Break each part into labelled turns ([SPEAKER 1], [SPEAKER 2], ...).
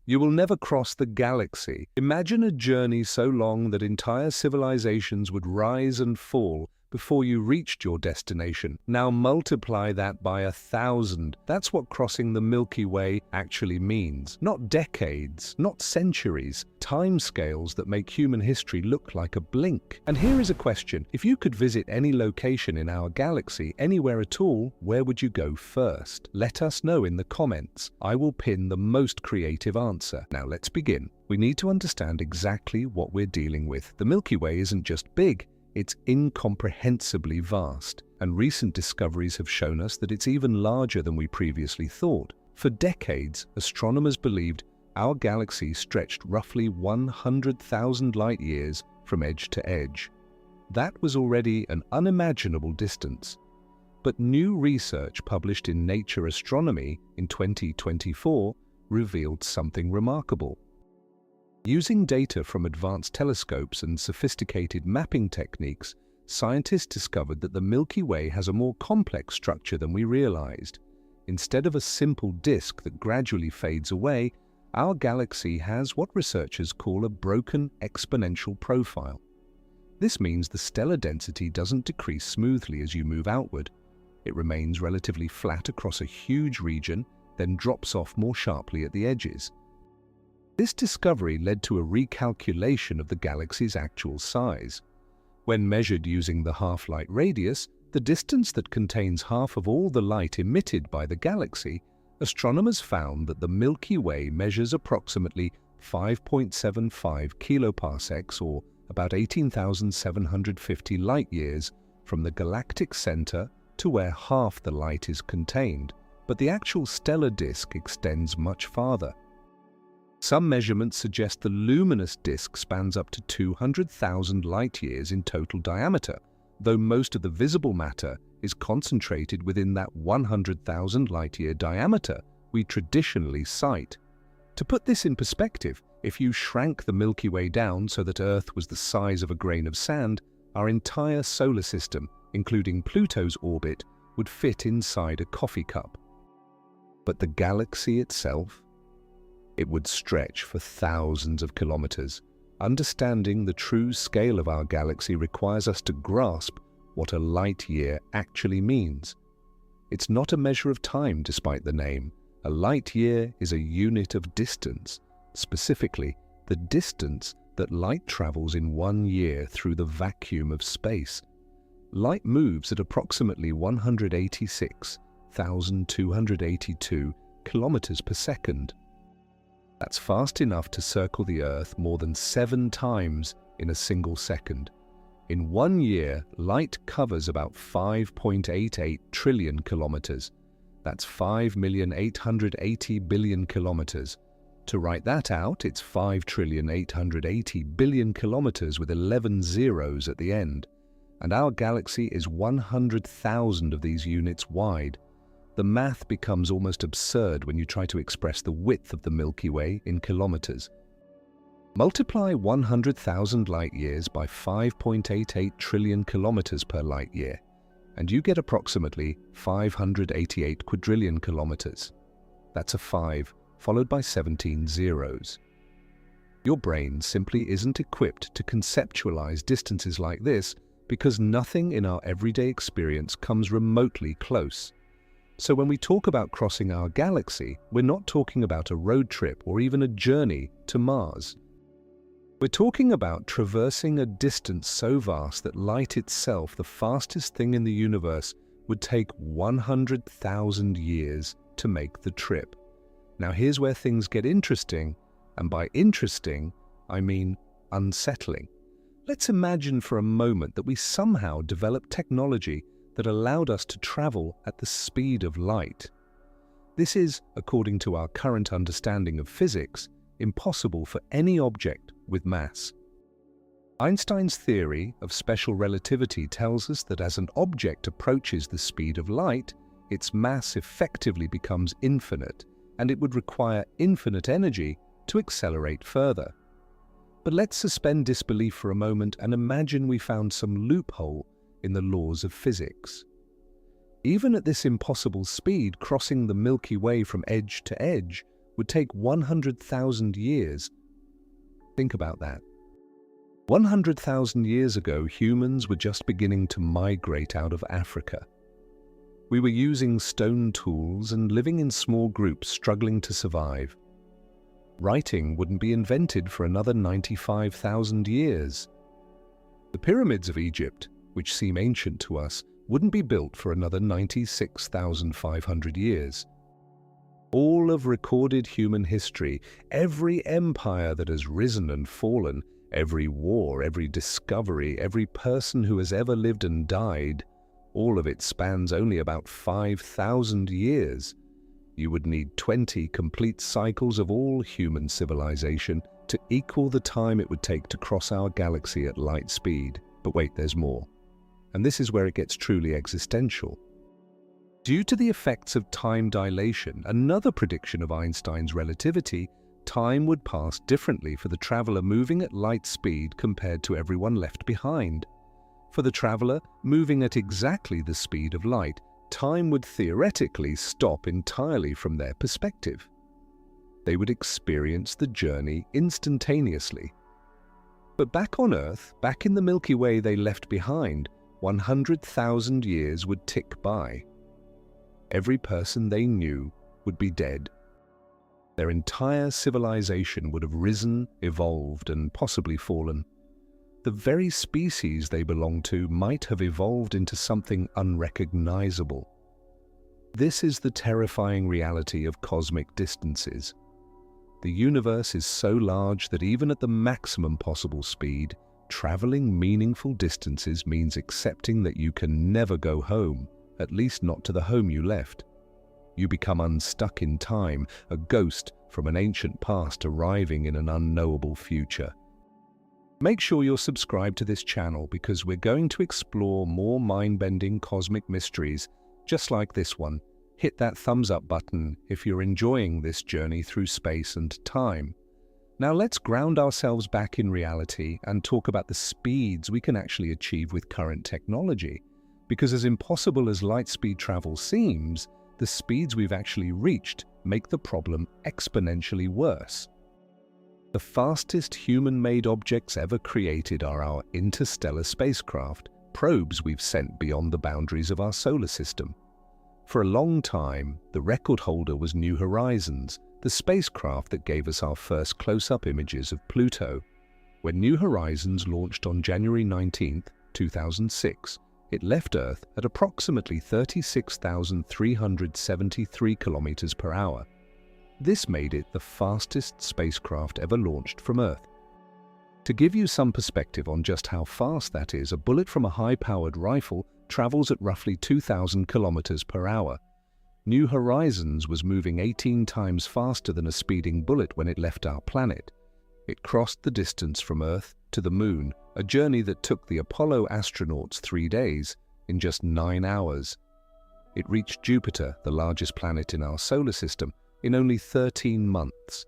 [SPEAKER 1] You will never cross the galaxy. Imagine a journey so long that entire civilizations would rise and fall before you reached your destination. Now multiply that by 1,000. That's what crossing the Milky Way actually means. Not decades, not centuries, timescales that make human history look like a blink. And here is a question. If you could visit any location in our galaxy, anywhere at all, where would you go first? Let us know in the comments. I will pin the most creative answer. Now let's begin. We need to understand exactly what we're dealing with. The Milky Way isn't just big, it's incomprehensibly vast, and recent discoveries have shown us that it's even larger than we previously thought. For decades, astronomers believed our galaxy stretched roughly 100,000 light-years from edge to edge. That was already an unimaginable distance. But new research published in Nature Astronomy in 2024 revealed something remarkable. Using data from advanced telescopes and sophisticated mapping techniques, scientists discovered that the Milky Way has a more complex structure than we realized. Instead of a simple disk that gradually fades away, our galaxy has what researchers call a broken exponential profile. This means the stellar density doesn't decrease smoothly as you move outward. It remains relatively flat across a huge region, then drops off more sharply at the edges. This discovery led to a recalculation of the galaxy's actual size. When measured using the half-light radius, the distance that contains half of all the light emitted by the galaxy, astronomers found that the Milky Way measures approximately 5.75 kiloparsecs, or about 18,750 light-years, from the galactic center to where half the light is contained, but the actual stellar disk extends much farther. Some measurements suggest the luminous disk spans up to 200,000 light-years in total diameter, though most of the visible matter is concentrated within that 100,000 light-year diameter we traditionally cite. To put this in perspective, if you shrank the Milky Way down so that Earth was the size of a grain of sand, our entire solar system, including Pluto's orbit, would fit inside a coffee cup. But the galaxy itself? It would stretch for thousands of kilometers. Understanding the true scale of our galaxy requires us to grasp what a light year actually means. It's not a measure of time despite the name. A light year is a unit of distance, specifically the distance that light travels in 1 year through the vacuum of space. Light moves at approximately 186,282 kilometers per second. That's fast enough to circle the Earth more than 7 times in a single second. In 1 year, light covers about 5.88 trillion kilometers. That's 5,880,000,000,000 kilometers. To write that out, it's 5,880,000,000,000 kilometers with 11 zeros at the end. And our galaxy is 100,000 of these units wide. The math becomes almost absurd when you try to express the width of the Milky Way in kilometers. Multiply 100,000 light-years by 5.88 trillion kilometers per light-year, and you get approximately 588 quadrillion kilometers. That's a 5, followed by 17 zeros. Your brain simply isn't equipped to conceptualize distances like this because nothing in our everyday experience comes remotely close. So when we talk about crossing our galaxy, we're not talking about a road trip or even a journey to Mars. We're talking about traversing a distance so vast that light itself, the fastest thing in the universe, would take 100,000 years to make the trip. Now here's where things get interesting, and by interesting, I mean unsettling. Let's imagine for a moment that we somehow developed technology that allowed us to travel at the speed of light. This is, according to our current understanding of physics, impossible for any object with mass. Einstein's theory of special relativity tells us that as an object approaches the speed of light, its mass effectively becomes infinite, and it would require infinite energy to accelerate further. But let's suspend disbelief for a moment and imagine we found some loophole in the laws of physics. Even at this impossible speed, crossing the Milky Way from edge to edge would take 100,000 years. Think about that. 100,000 years ago, humans were just beginning to migrate out of Africa. We were using stone tools and living in small groups, struggling to survive. Writing wouldn't be invented for another 95,000 years. The pyramids of Egypt, which seem ancient to us, wouldn't be built for another 96,500 years. All of recorded human history, every empire that has risen and fallen, every war, every discovery, every person who has ever lived and died, all of it spans only about 5,000 years. You would need 20 complete cycles of all human civilization to equal the time it would take to cross our galaxy at light speed. But wait, there's more. And this is where it gets truly existential. Due to the effects of time dilation, another prediction of Einstein's relativity, time would pass differently for the traveler moving at light speed compared to everyone left behind. For the traveler moving at exactly the speed of light, time would theoretically stop entirely from their perspective. They would experience the journey instantaneously. But back on Earth, back in the Milky Way they left behind, 100,000 years would tick by. Every person they knew would be dead. Their entire civilization would have risen, evolved, and possibly fallen. The very species they belonged to might have evolved into something unrecognizable. This is the terrifying reality of cosmic distances. The universe is so large that even at the maximum possible speed, traveling meaningful distances means accepting that you can never go home, at least not to the home you left. You become unstuck in time, a ghost from an ancient past arriving in an unknowable future. Make sure you're subscribed to this channel because we're going to explore more mind-bending cosmic mysteries just like this one. Hit that thumbs up button if you're enjoying this journey through space and time. Now let's ground ourselves back in reality and talk about the speeds we can actually achieve with current technology. Because as impossible as light speed travel seems, the speeds we've actually reached make the problem exponentially worse. The fastest human-made objects ever created are our interstellar spacecraft, probes we've sent beyond the boundaries of our solar system. For a long time, the record holder was New Horizons, the spacecraft that gave us our first close-up images of Pluto. When New Horizons launched on January 19, 2006, it left Earth at approximately 36,373 kilometers per hour. This made it the fastest spacecraft ever launched from Earth. To give you some perspective on just how fast that is, a bullet from a high-powered rifle travels at roughly 2,000 kilometers per hour. New Horizons was moving 18 times faster than a speeding bullet when it left our planet. It crossed the distance from Earth to the Moon, a journey that took the Apollo astronauts 3 days, in just 9 hours. It reached Jupiter, the largest planet in our solar system, in only 13 months.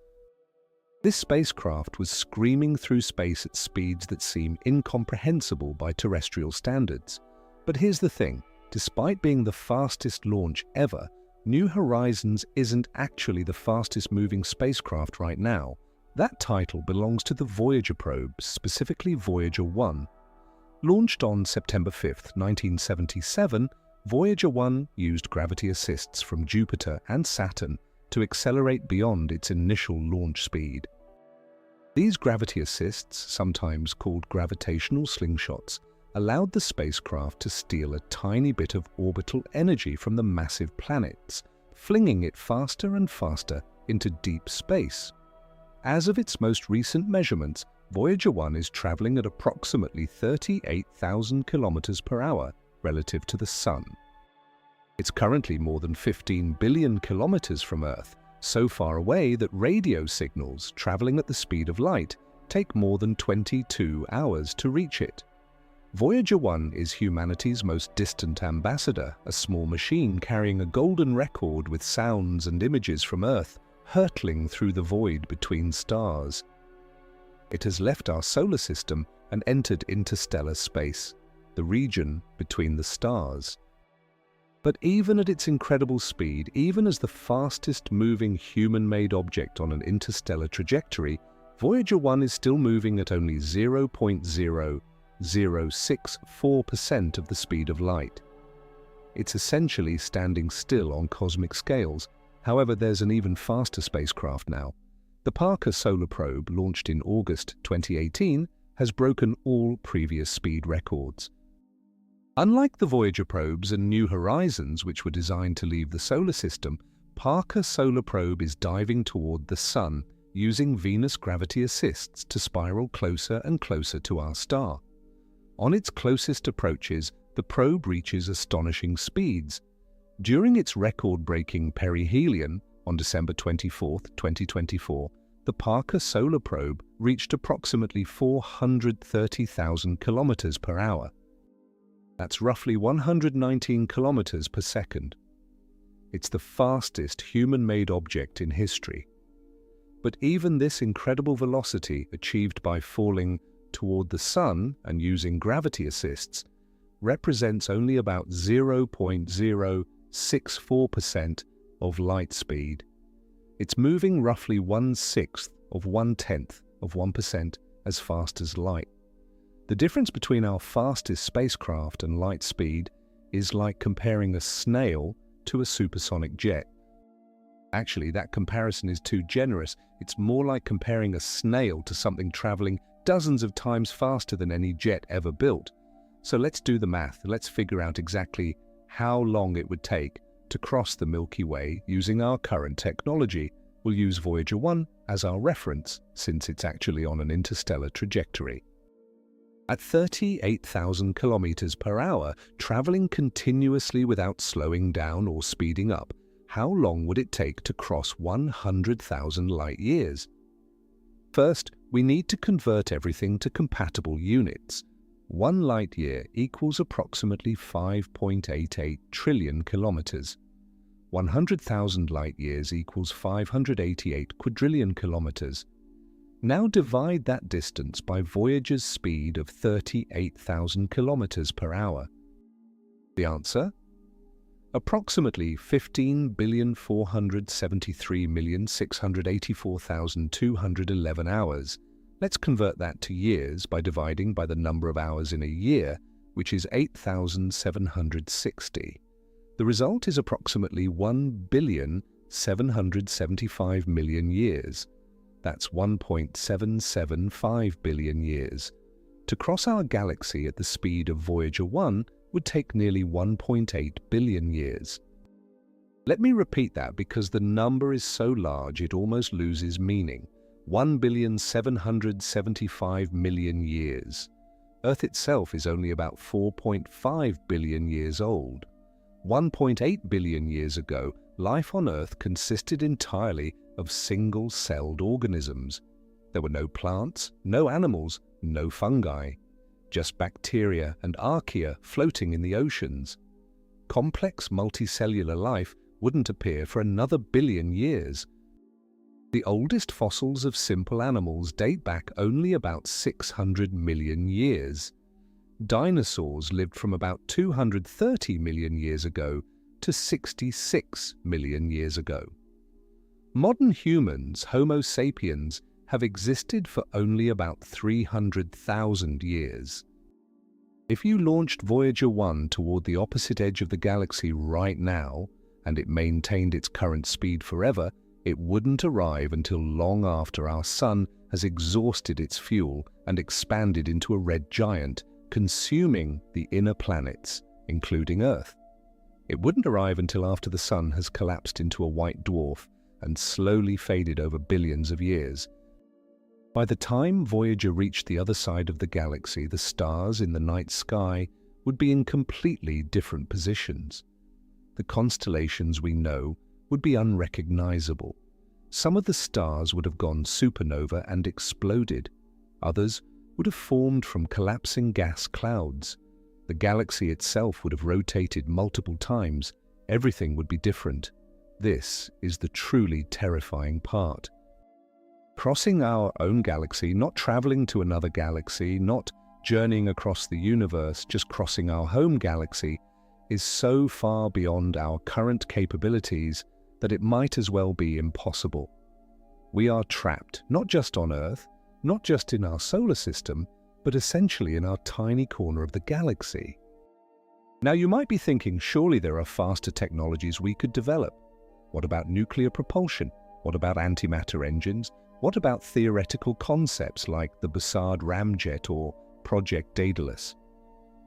[SPEAKER 1] This spacecraft was screaming through space at speeds that seem incomprehensible by terrestrial standards. But here's the thing, despite being the fastest launch ever, New Horizons isn't actually the fastest moving spacecraft right now. That title belongs to the Voyager probe, specifically Voyager 1. Launched on September 5, 1977, Voyager 1 used gravity assists from Jupiter and Saturn to accelerate beyond its initial launch speed. These gravity assists, sometimes called gravitational slingshots, allowed the spacecraft to steal a tiny bit of orbital energy from the massive planets, flinging it faster and faster into deep space. As of its most recent measurements, Voyager 1 is traveling at approximately 38,000 kilometers per hour relative to the Sun. It's currently more than 15 billion kilometers from Earth, so far away that radio signals traveling at the speed of light take more than 22 hours to reach it. Voyager 1 is humanity's most distant ambassador, a small machine carrying a golden record with sounds and images from Earth, hurtling through the void between stars. It has left our solar system and entered interstellar space, the region between the stars. But even at its incredible speed, even as the fastest moving human-made object on an interstellar trajectory, Voyager 1 is still moving at only 0.0064% of the speed of light. It's essentially standing still on cosmic scales. However, there's an even faster spacecraft now. The Parker Solar Probe, launched in August 2018, has broken all previous speed records. Unlike the Voyager probes and New Horizons, which were designed to leave the solar system, Parker Solar Probe is diving toward the Sun, using Venus gravity assists to spiral closer and closer to our star. On its closest approaches, the probe reaches astonishing speeds. During its record-breaking perihelion, on December 24, 2024, the Parker Solar Probe reached approximately 430,000 kilometers per hour. That's roughly 119 kilometers per second. It's the fastest human-made object in history. But even this incredible velocity, achieved by falling toward the Sun and using gravity assists, represents only about 0.064% of light speed. It's moving roughly 1/6 of 1/10 of 1% as fast as light. The difference between our fastest spacecraft and light speed is like comparing a snail to a supersonic jet. Actually, that comparison is too generous. It's more like comparing a snail to something traveling dozens of times faster than any jet ever built. So let's do the math. Let's figure out exactly how long it would take to cross the Milky Way using our current technology. We'll use Voyager 1 as our reference, since it's actually on an interstellar trajectory. At 38,000 kilometers per hour, traveling continuously without slowing down or speeding up, how long would it take to cross 100,000 light-years? First, we need to convert everything to compatible units. 1 light-year equals approximately 5.88 trillion kilometers. 100,000 light-years equals 588 quadrillion kilometers. Now divide that distance by Voyager's speed of 38,000 kilometers per hour. The answer? Approximately 15,473,684,211 hours. Let's convert that to years by dividing by the number of hours in a year, which is 8,760. The result is approximately 1,775,000,000 years. That's 1.775 billion years. To cross our galaxy at the speed of Voyager 1 would take nearly 1.8 billion years. Let me repeat that because the number is so large it almost loses meaning. 1,775,000,000 years. Earth itself is only about 4.5 billion years old. 1.8 billion years ago, life on Earth consisted entirely of single-celled organisms. There were no plants, no animals, no fungi, just bacteria and archaea floating in the oceans. Complex multicellular life wouldn't appear for another billion years. The oldest fossils of simple animals date back only about 600 million years. Dinosaurs lived from about 230 million years ago to 66 million years ago. Modern humans, Homo sapiens, have existed for only about 300,000 years. If you launched Voyager 1 toward the opposite edge of the galaxy right now, and it maintained its current speed forever, it wouldn't arrive until long after our Sun has exhausted its fuel and expanded into a red giant, consuming the inner planets, including Earth. It wouldn't arrive until after the Sun has collapsed into a white dwarf and slowly faded over billions of years. By the time Voyager reached the other side of the galaxy, the stars in the night sky would be in completely different positions. The constellations we know would be unrecognizable. Some of the stars would have gone supernova and exploded. Others would have formed from collapsing gas clouds. The galaxy itself would have rotated multiple times. Everything would be different. This is the truly terrifying part. Crossing our own galaxy, not traveling to another galaxy, not journeying across the universe, just crossing our home galaxy, is so far beyond our current capabilities that it might as well be impossible. We are trapped, not just on Earth, not just in our solar system, but essentially in our tiny corner of the galaxy. Now you might be thinking, surely there are faster technologies we could develop. What about nuclear propulsion? What about antimatter engines? What about theoretical concepts like the Bussard ramjet or Project Daedalus?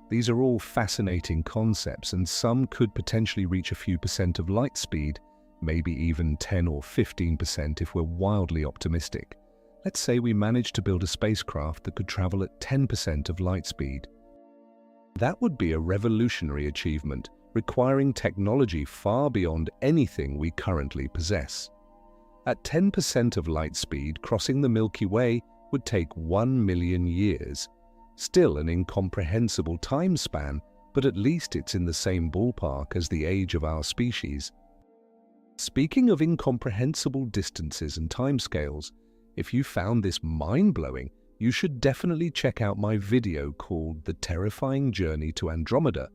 [SPEAKER 1] These are all fascinating concepts, and some could potentially reach a few percent of light speed, maybe even 10 or 15% if we're wildly optimistic. Let's say we managed to build a spacecraft that could travel at 10% of light speed. That would be a revolutionary achievement, requiring technology far beyond anything we currently possess. At 10% of light speed, crossing the Milky Way would take 1 million years. Still an incomprehensible time span, but at least it's in the same ballpark as the age of our species. Speaking of incomprehensible distances and timescales, if you found this mind-blowing, you should definitely check out my video called The Terrifying Journey to Andromeda,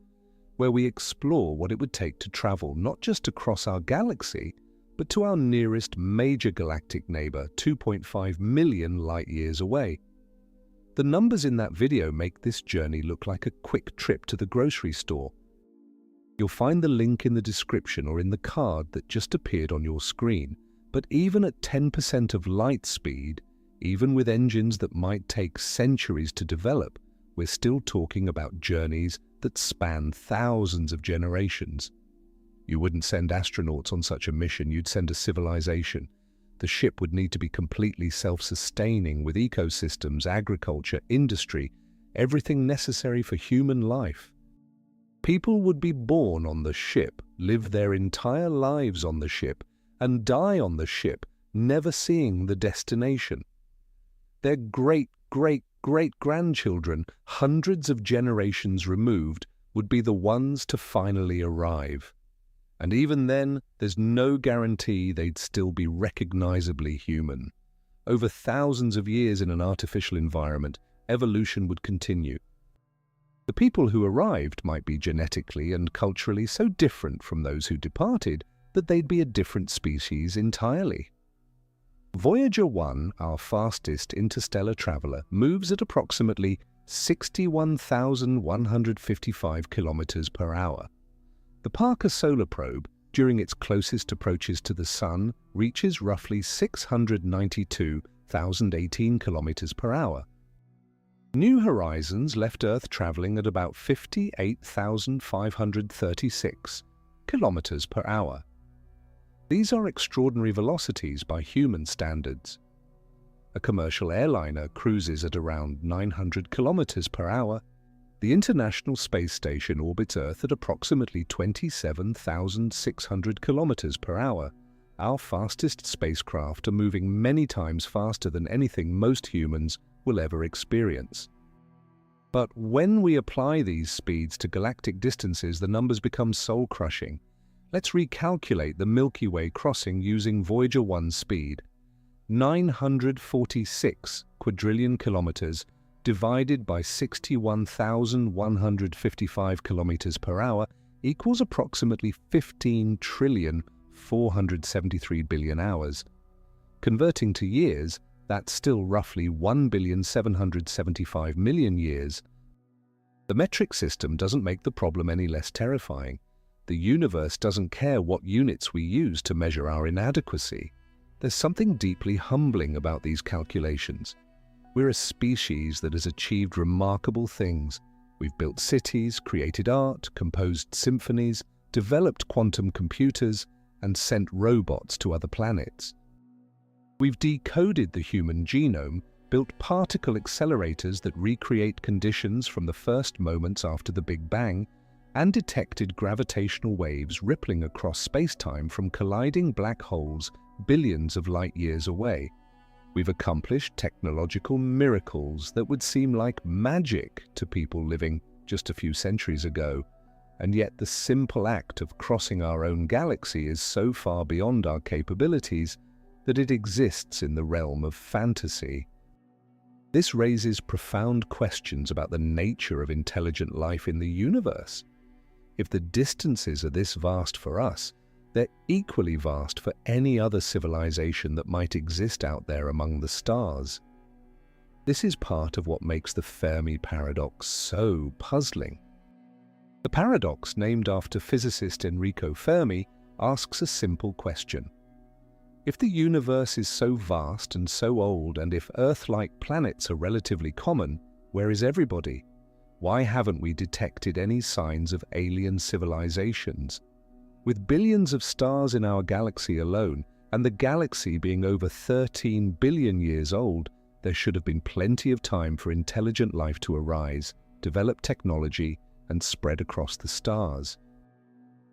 [SPEAKER 1] where we explore what it would take to travel not just across our galaxy, but to our nearest major galactic neighbor 2.5 million light-years away. The numbers in that video make this journey look like a quick trip to the grocery store. You'll find the link in the description or in the card that just appeared on your screen. But even at 10% of light speed, even with engines that might take centuries to develop, we're still talking about journeys that span thousands of generations. You wouldn't send astronauts on such a mission, you'd send a civilization. The ship would need to be completely self-sustaining with ecosystems, agriculture, industry, everything necessary for human life. People would be born on the ship, live their entire lives on the ship, and die on the ship, never seeing the destination. Their great-great-great-grandchildren, hundreds of generations removed, would be the ones to finally arrive. And even then, there's no guarantee they'd still be recognizably human. Over thousands of years in an artificial environment, evolution would continue. The people who arrived might be genetically and culturally so different from those who departed that they'd be a different species entirely. Voyager 1, our fastest interstellar traveler, moves at approximately 61,155 kilometers per hour. The Parker Solar Probe, during its closest approaches to the Sun, reaches roughly 692,018 kilometers per hour. New Horizons left Earth traveling at about 58,536 kilometers per hour. These are extraordinary velocities by human standards. A commercial airliner cruises at around 900 kilometers per hour. The International Space Station orbits Earth at approximately 27,600 kilometers per hour. Our fastest spacecraft are moving many times faster than anything most humans will ever experience. But when we apply these speeds to galactic distances, the numbers become soul-crushing. Let's recalculate the Milky Way crossing using Voyager 1 speed. 946 quadrillion kilometers divided by 61,155 kilometers per hour equals approximately 15,473 billion hours. Converting to years, that's still roughly 1,775 million years. The metric system doesn't make the problem any less terrifying. The universe doesn't care what units we use to measure our inadequacy. There's something deeply humbling about these calculations. We're a species that has achieved remarkable things. We've built cities, created art, composed symphonies, developed quantum computers, and sent robots to other planets. We've decoded the human genome, built particle accelerators that recreate conditions from the first moments after the Big Bang, and detected gravitational waves rippling across space-time from colliding black holes billions of light-years away. We've accomplished technological miracles that would seem like magic to people living just a few centuries ago, and yet the simple act of crossing our own galaxy is so far beyond our capabilities that it exists in the realm of fantasy. This raises profound questions about the nature of intelligent life in the universe. If the distances are this vast for us, they're equally vast for any other civilization that might exist out there among the stars. This is part of what makes the Fermi paradox so puzzling. The paradox, named after physicist Enrico Fermi, asks a simple question. If the universe is so vast and so old, and if Earth-like planets are relatively common, where is everybody? Why haven't we detected any signs of alien civilizations? With billions of stars in our galaxy alone, and the galaxy being over 13 billion years old, there should have been plenty of time for intelligent life to arise, develop technology, and spread across the stars.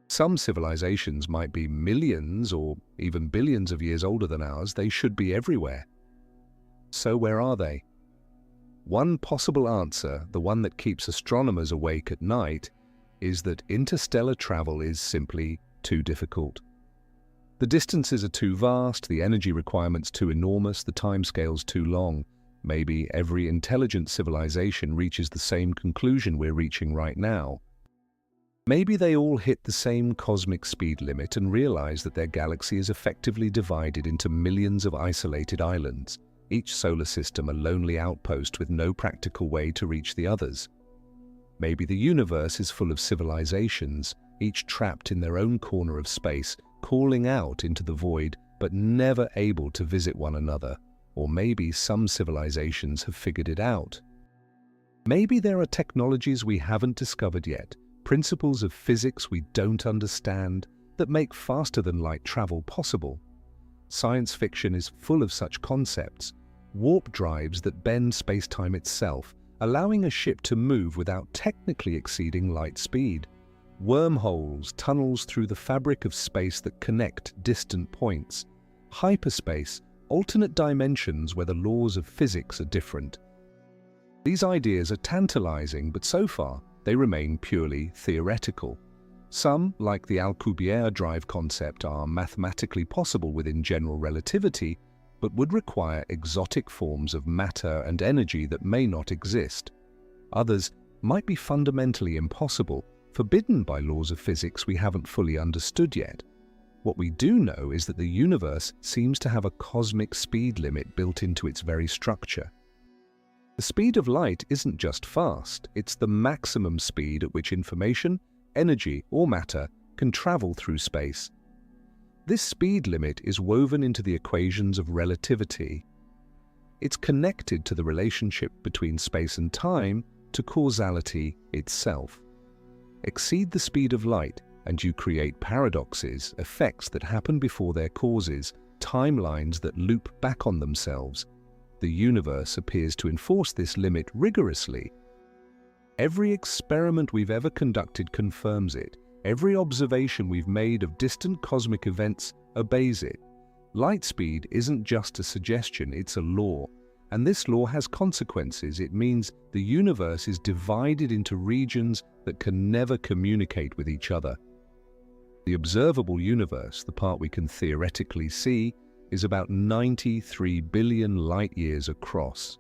[SPEAKER 1] Some civilizations might be millions or even billions of years older than ours. They should be everywhere. So where are they? One possible answer, the one that keeps astronomers awake at night, is that interstellar travel is simply too difficult. The distances are too vast, the energy requirements too enormous, the timescales too long. Maybe every intelligent civilization reaches the same conclusion we're reaching right now. Maybe they all hit the same cosmic speed limit and realize that their galaxy is effectively divided into millions of isolated islands, each solar system a lonely outpost with no practical way to reach the others. Maybe the universe is full of civilizations, each trapped in their own corner of space, calling out into the void but never able to visit one another. Or maybe some civilizations have figured it out. Maybe there are technologies we haven't discovered yet, principles of physics we don't understand that make faster-than-light travel possible. Science fiction is full of such concepts, warp drives that bend space-time itself, allowing a ship to move without technically exceeding light speed. Wormholes, tunnels through the fabric of space that connect distant points. Hyperspace, alternate dimensions where the laws of physics are different. These ideas are tantalizing, but so far they remain purely theoretical. Some, like the Alcubierre drive concept, are mathematically possible within general relativity, but would require exotic forms of matter and energy that may not exist. Others might be fundamentally impossible, forbidden by laws of physics we haven't fully understood yet. What we do know is that the universe seems to have a cosmic speed limit built into its very structure. The speed of light isn't just fast, it's the maximum speed at which information, energy, or matter can travel through space. This speed limit is woven into the equations of relativity. It's connected to the relationship between space and time, to causality itself. Exceed the speed of light, and you create paradoxes, effects that happen before their causes, timelines that loop back on themselves. The universe appears to enforce this limit rigorously. Every experiment we've ever conducted confirms it. Every observation we've made of distant cosmic events obeys it. Light speed isn't just a suggestion, it's a law. And this law has consequences. It means the universe is divided into regions that can never communicate with each other. The observable universe, the part we can theoretically see, is about 93 billion light-years across.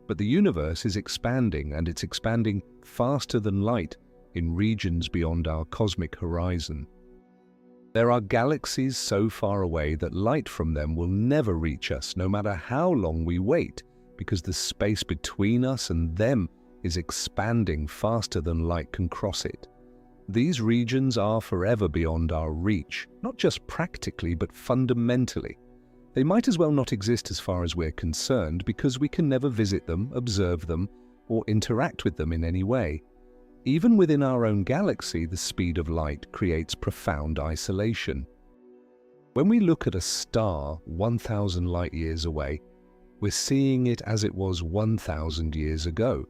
[SPEAKER 1] But the universe is expanding, and it's expanding faster than light in regions beyond our cosmic horizon. There are galaxies so far away that light from them will never reach us, no matter how long we wait, because the space between us and them is expanding faster than light can cross it. These regions are forever beyond our reach, not just practically, but fundamentally. They might as well not exist as far as we're concerned, because we can never visit them, observe them, or interact with them in any way. Even within our own galaxy, the speed of light creates profound isolation. When we look at a star 1,000 light-years away, we're seeing it as it was 1,000 years ago.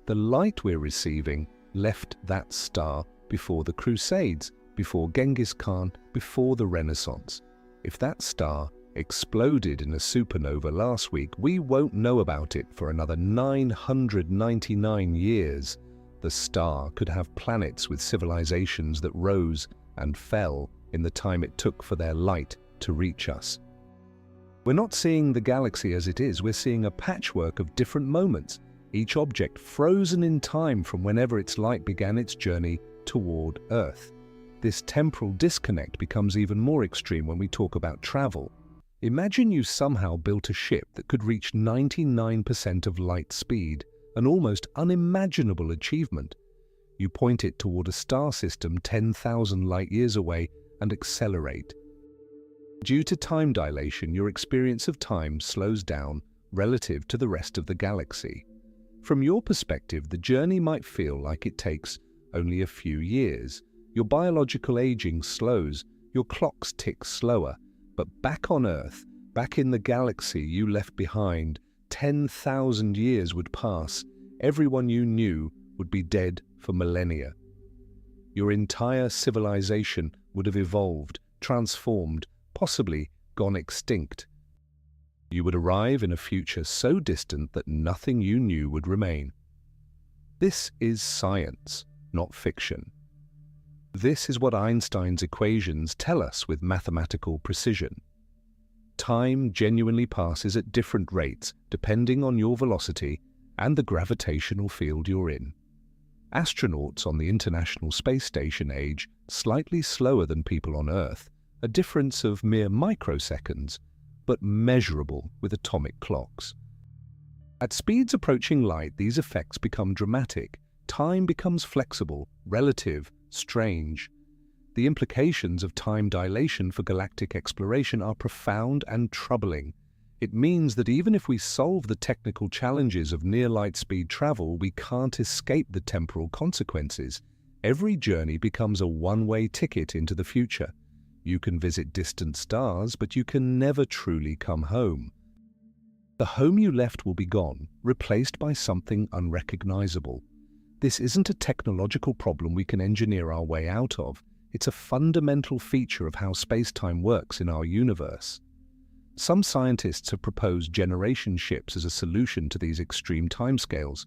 [SPEAKER 1] The light we're receiving left that star before the Crusades, before Genghis Khan, before the Renaissance. If that star exploded in a supernova last week, we won't know about it for another 999 years. The star could have planets with civilizations that rose and fell in the time it took for their light to reach us. We're not seeing the galaxy as it is, we're seeing a patchwork of different moments, each object frozen in time from whenever its light began its journey toward Earth. This temporal disconnect becomes even more extreme when we talk about travel. Imagine you somehow built a ship that could reach 99% of light speed, an almost unimaginable achievement. You point it toward a star system 10,000 light-years away and accelerate. Due to time dilation, your experience of time slows down relative to the rest of the galaxy. From your perspective, the journey might feel like it takes only a few years. Your biological aging slows, your clocks tick slower, but back on Earth, back in the galaxy you left behind, 10,000 years would pass. Everyone you knew would be dead for millennia. Your entire civilization would have evolved, transformed, possibly gone extinct. You would arrive in a future so distant that nothing you knew would remain. This is science, not fiction. This is what Einstein's equations tell us with mathematical precision. Time genuinely passes at different rates depending on your velocity and the gravitational field you're in. Astronauts on the International Space Station age slightly slower than people on Earth, a difference of mere microseconds, but measurable with atomic clocks. At speeds approaching light, these effects become dramatic. Time becomes flexible, relative, strange. The implications of time dilation for galactic exploration are profound and troubling. It means that even if we solve the technical challenges of near-light speed travel, we can't escape the temporal consequences. Every journey becomes a one-way ticket into the future. You can visit distant stars, but you can never truly come home. The home you left will be gone, replaced by something unrecognizable. This isn't a technological problem we can engineer our way out of. It's a fundamental feature of how space-time works in our universe. Some scientists have proposed generation ships as a solution to these extreme timescales.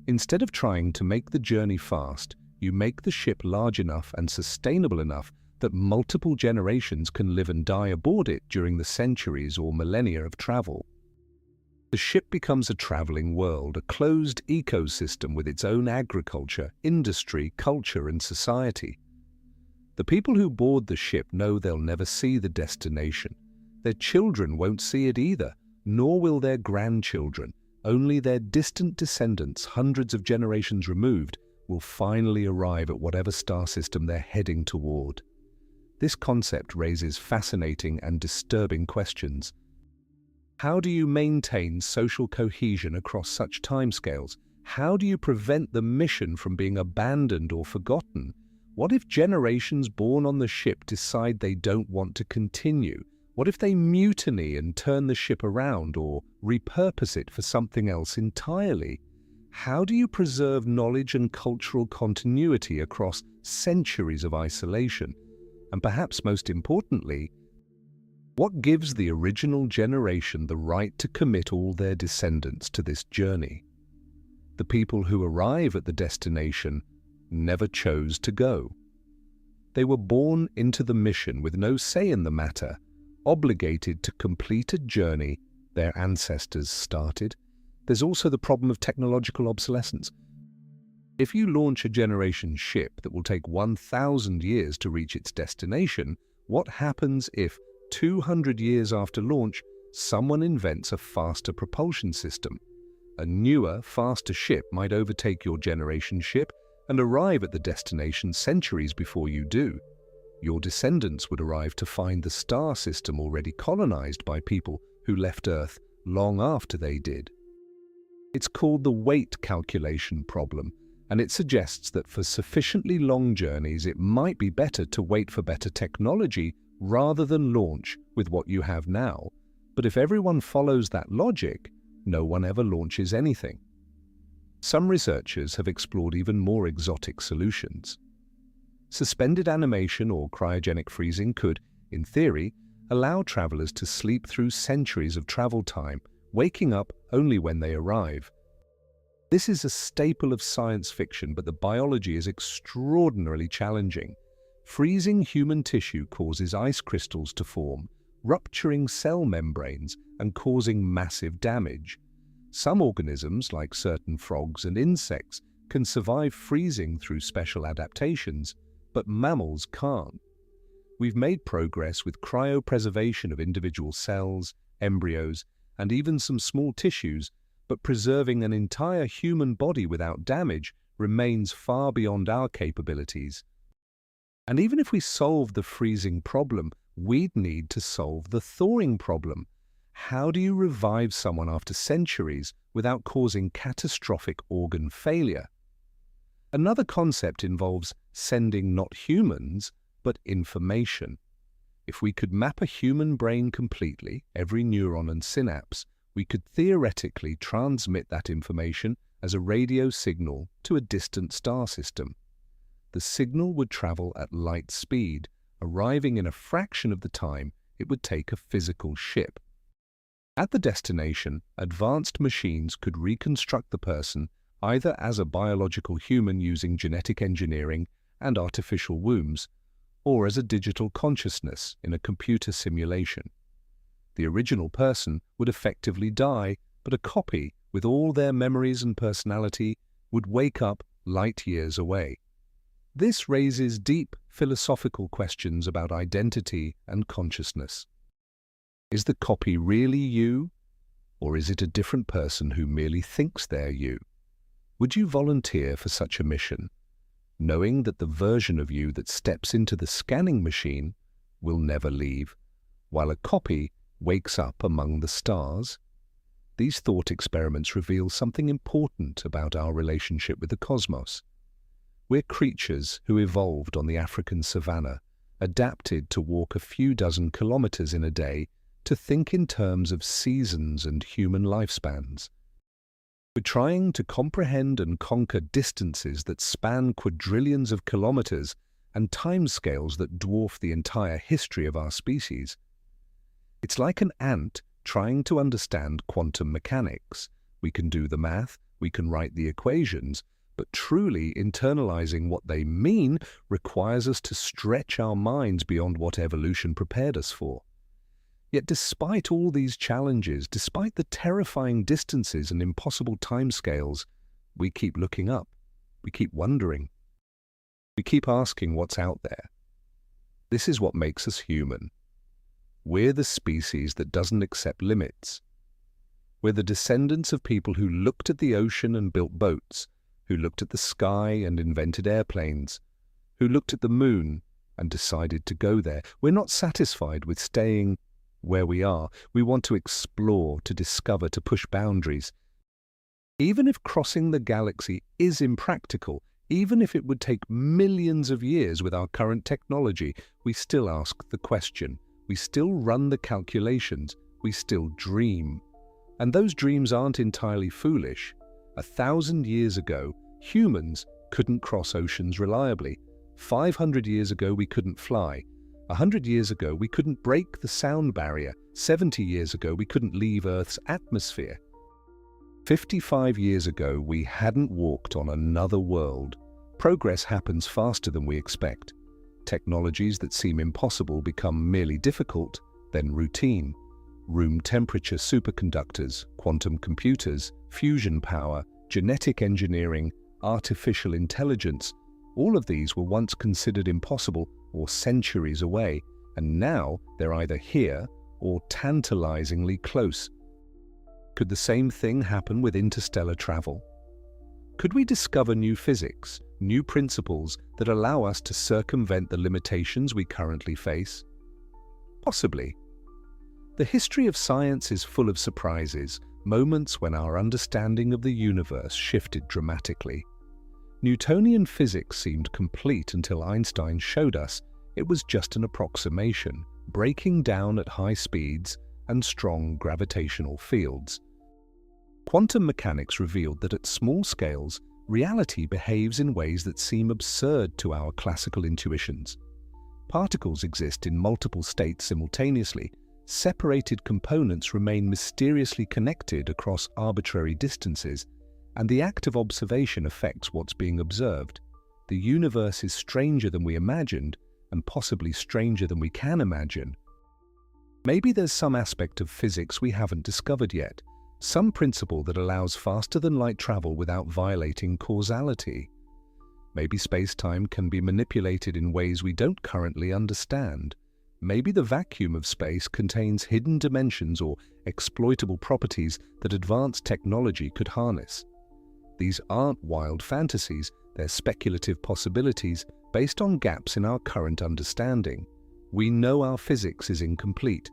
[SPEAKER 1] Instead of trying to make the journey fast, you make the ship large enough and sustainable enough that multiple generations can live and die aboard it during the centuries or millennia of travel. The ship becomes a traveling world, a closed ecosystem with its own agriculture, industry, culture, and society. The people who board the ship know they'll never see the destination. Their children won't see it either, nor will their grandchildren. Only their distant descendants, hundreds of generations removed, will finally arrive at whatever star system they're heading toward. This concept raises fascinating and disturbing questions. How do you maintain social cohesion across such timescales? How do you prevent the mission from being abandoned or forgotten? What if generations born on the ship decide they don't want to continue? What if they mutiny and turn the ship around or repurpose it for something else entirely? How do you preserve knowledge and cultural continuity across centuries of isolation? And perhaps most importantly, what gives the original generation the right to commit all their descendants to this journey? The people who arrive at the destination never chose to go. They were born into the mission with no say in the matter, obligated to complete a journey their ancestors started. There's also the problem of technological obsolescence. If you launch a generation ship that will take 1,000 years to reach its destination, what happens if 200 years after launch, someone invents a faster propulsion system? A newer, faster ship might overtake your generation ship and arrive at the destination centuries before you do. Your descendants would arrive to find the star system already colonized by people who left Earth long after they did. It's called the weight calculation problem, and it suggests that for sufficiently long journeys it might be better to wait for better technology rather than launch with what you have now. But if everyone follows that logic, no one ever launches anything. Some researchers have explored even more exotic solutions. Suspended animation or cryogenic freezing could, in theory, allow travelers to sleep through centuries of travel time, waking up only when they arrive. This is a staple of science fiction, but the biology is extraordinarily challenging. Freezing human tissue causes ice crystals to form, rupturing cell membranes and causing massive damage. Some organisms, like certain frogs and insects, can survive freezing through special adaptations, but mammals can't. We've made progress with cryopreservation of individual cells, embryos, and even some small tissues, but preserving an entire human body without damage remains far beyond our capabilities. And even if we solve the freezing problem, we'd need to solve the thawing problem. How do you revive someone after centuries without causing catastrophic organ failure? Another concept involves sending not humans, but information. If we could map a human brain completely, every neuron and synapse, we could theoretically transmit that information as a radio signal to a distant star system. The signal would travel at light speed, arriving in a fraction of the time it would take a physical ship. At the destination, advanced machines could reconstruct the person either as a biological human using genetic engineering and artificial wombs, or as a digital consciousness in a computer simulation. The original person would effectively die, but a copy, with all their memories and personality, would wake up light years away. This raises deep philosophical questions about identity and consciousness. Is the copy really you, or is it a different person who merely thinks they're you? Would you volunteer for such a mission, knowing that the version of you that steps into the scanning machine will never leave, while a copy wakes up among the stars? These thought experiments reveal something important about our relationship with the cosmos. We're creatures who evolved on the African savanna, adapted to walk a few dozen kilometers in a day, to think in terms of seasons and human lifespans. We're trying to comprehend and conquer distances that span quadrillions of kilometers and timescales that dwarf the entire history of our species. It's like an ant trying to understand quantum mechanics. We can do the math, we can write the equations, but truly internalizing what they mean requires us to stretch our minds beyond what evolution prepared us for. Yet despite all these challenges, despite the terrifying distances and impossible timescales, we keep looking up, we keep wondering, we keep asking what's out there. This is what makes us human. We're the species that doesn't accept limits. We're the descendants of people who looked at the ocean and built boats, who looked at the sky and invented airplanes, who looked at the moon and decided to go there. We're not satisfied with staying where we are. We want to explore, to discover, to push boundaries. Even if crossing the galaxy is impractical, even if it would take millions of years with our current technology, we still ask the question. We still run the calculations. We still dream. And those dreams aren't entirely foolish. 1,000 years ago, humans couldn't cross oceans reliably. 500 years ago, we couldn't fly. 100 years ago, we couldn't break the sound barrier. 70 years ago, we couldn't leave Earth's atmosphere. 55 years ago, we hadn't walked on another world. Progress happens faster than we expect. Technologies that seem impossible become merely difficult, then routine. Room temperature superconductors, quantum computers, fusion power, genetic engineering, artificial intelligence, all of these were once considered impossible or centuries away, and now they're either here or tantalizingly close. Could the same thing happen with interstellar travel? Could we discover new physics, new principles that allow us to circumvent the limitations we currently face? Possibly. The history of science is full of surprises, moments when our understanding of the universe shifted dramatically. Newtonian physics seemed complete until Einstein showed us it was just an approximation, breaking down at high speeds and strong gravitational fields. Quantum mechanics revealed that at small scales, reality behaves in ways that seem absurd to our classical intuitions. Particles exist in multiple states simultaneously. Separated components remain mysteriously connected across arbitrary distances, and the act of observation affects what's being observed. The universe is stranger than we imagined, and possibly stranger than we can imagine. Maybe there's some aspect of physics we haven't discovered yet, some principle that allows faster-than-light travel without violating causality. Maybe space-time can be manipulated in ways we don't currently understand. Maybe the vacuum of space contains hidden dimensions or exploitable properties that advanced technology could harness. These aren't wild fantasies, they're speculative possibilities based on gaps in our current understanding. We know our physics is incomplete.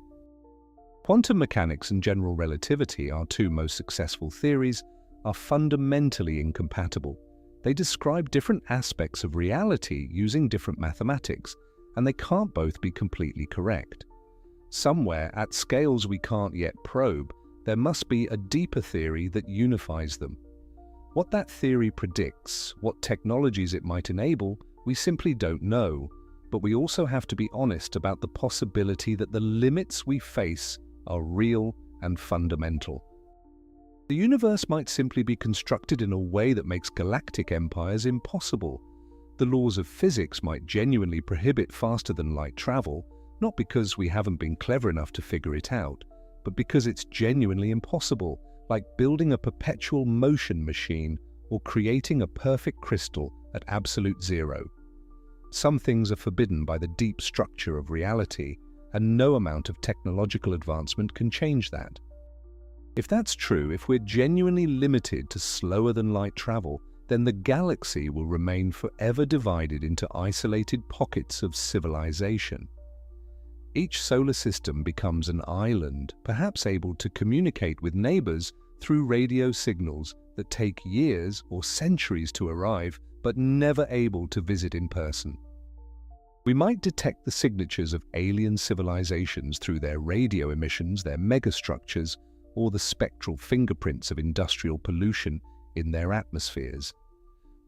[SPEAKER 1] Quantum mechanics and general relativity, our two most successful theories, are fundamentally incompatible. They describe different aspects of reality using different mathematics, and they can't both be completely correct. Somewhere, at scales we can't yet probe, there must be a deeper theory that unifies them. What that theory predicts, what technologies it might enable, we simply don't know, but we also have to be honest about the possibility that the limits we face are real and fundamental. The universe might simply be constructed in a way that makes galactic empires impossible. The laws of physics might genuinely prohibit faster-than-light travel, not because we haven't been clever enough to figure it out, but because it's genuinely impossible, like building a perpetual motion machine or creating a perfect crystal at absolute zero. Some things are forbidden by the deep structure of reality, and no amount of technological advancement can change that. If that's true, if we're genuinely limited to slower-than-light travel, then the galaxy will remain forever divided into isolated pockets of civilization. Each solar system becomes an island, perhaps able to communicate with neighbors through radio signals that take years or centuries to arrive, but never able to visit in person. We might detect the signatures of alien civilizations through their radio emissions, their megastructures, or the spectral fingerprints of industrial pollution in their atmospheres.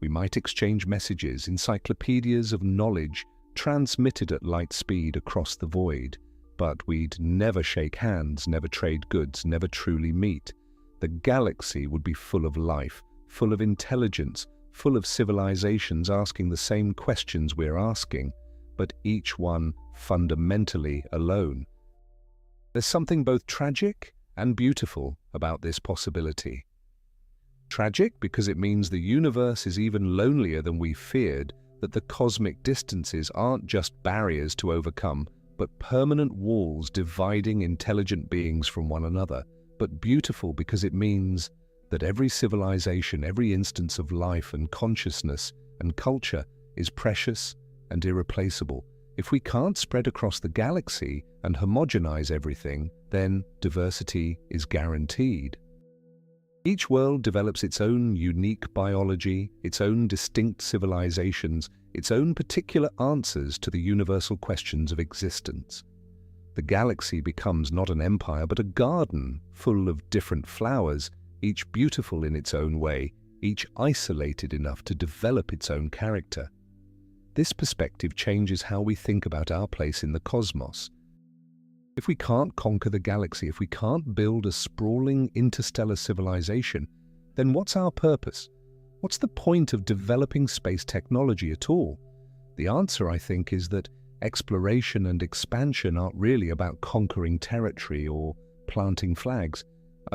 [SPEAKER 1] We might exchange messages, encyclopedias of knowledge transmitted at light speed across the void, but we'd never shake hands, never trade goods, never truly meet. The galaxy would be full of life, full of intelligence, full of civilizations asking the same questions we're asking, but each one fundamentally alone. There's something both tragic and beautiful about this possibility. Tragic because it means the universe is even lonelier than we feared, that the cosmic distances aren't just barriers to overcome, but permanent walls dividing intelligent beings from one another. But beautiful because it means that every civilization, every instance of life and consciousness and culture is precious and irreplaceable. If we can't spread across the galaxy and homogenize everything, then diversity is guaranteed. Each world develops its own unique biology, its own distinct civilizations, its own particular answers to the universal questions of existence. The galaxy becomes not an empire but a garden full of different flowers, each beautiful in its own way, each isolated enough to develop its own character. This perspective changes how we think about our place in the cosmos. If we can't conquer the galaxy, if we can't build a sprawling interstellar civilization, then what's our purpose? What's the point of developing space technology at all? The answer, I think, is that exploration and expansion aren't really about conquering territory or planting flags.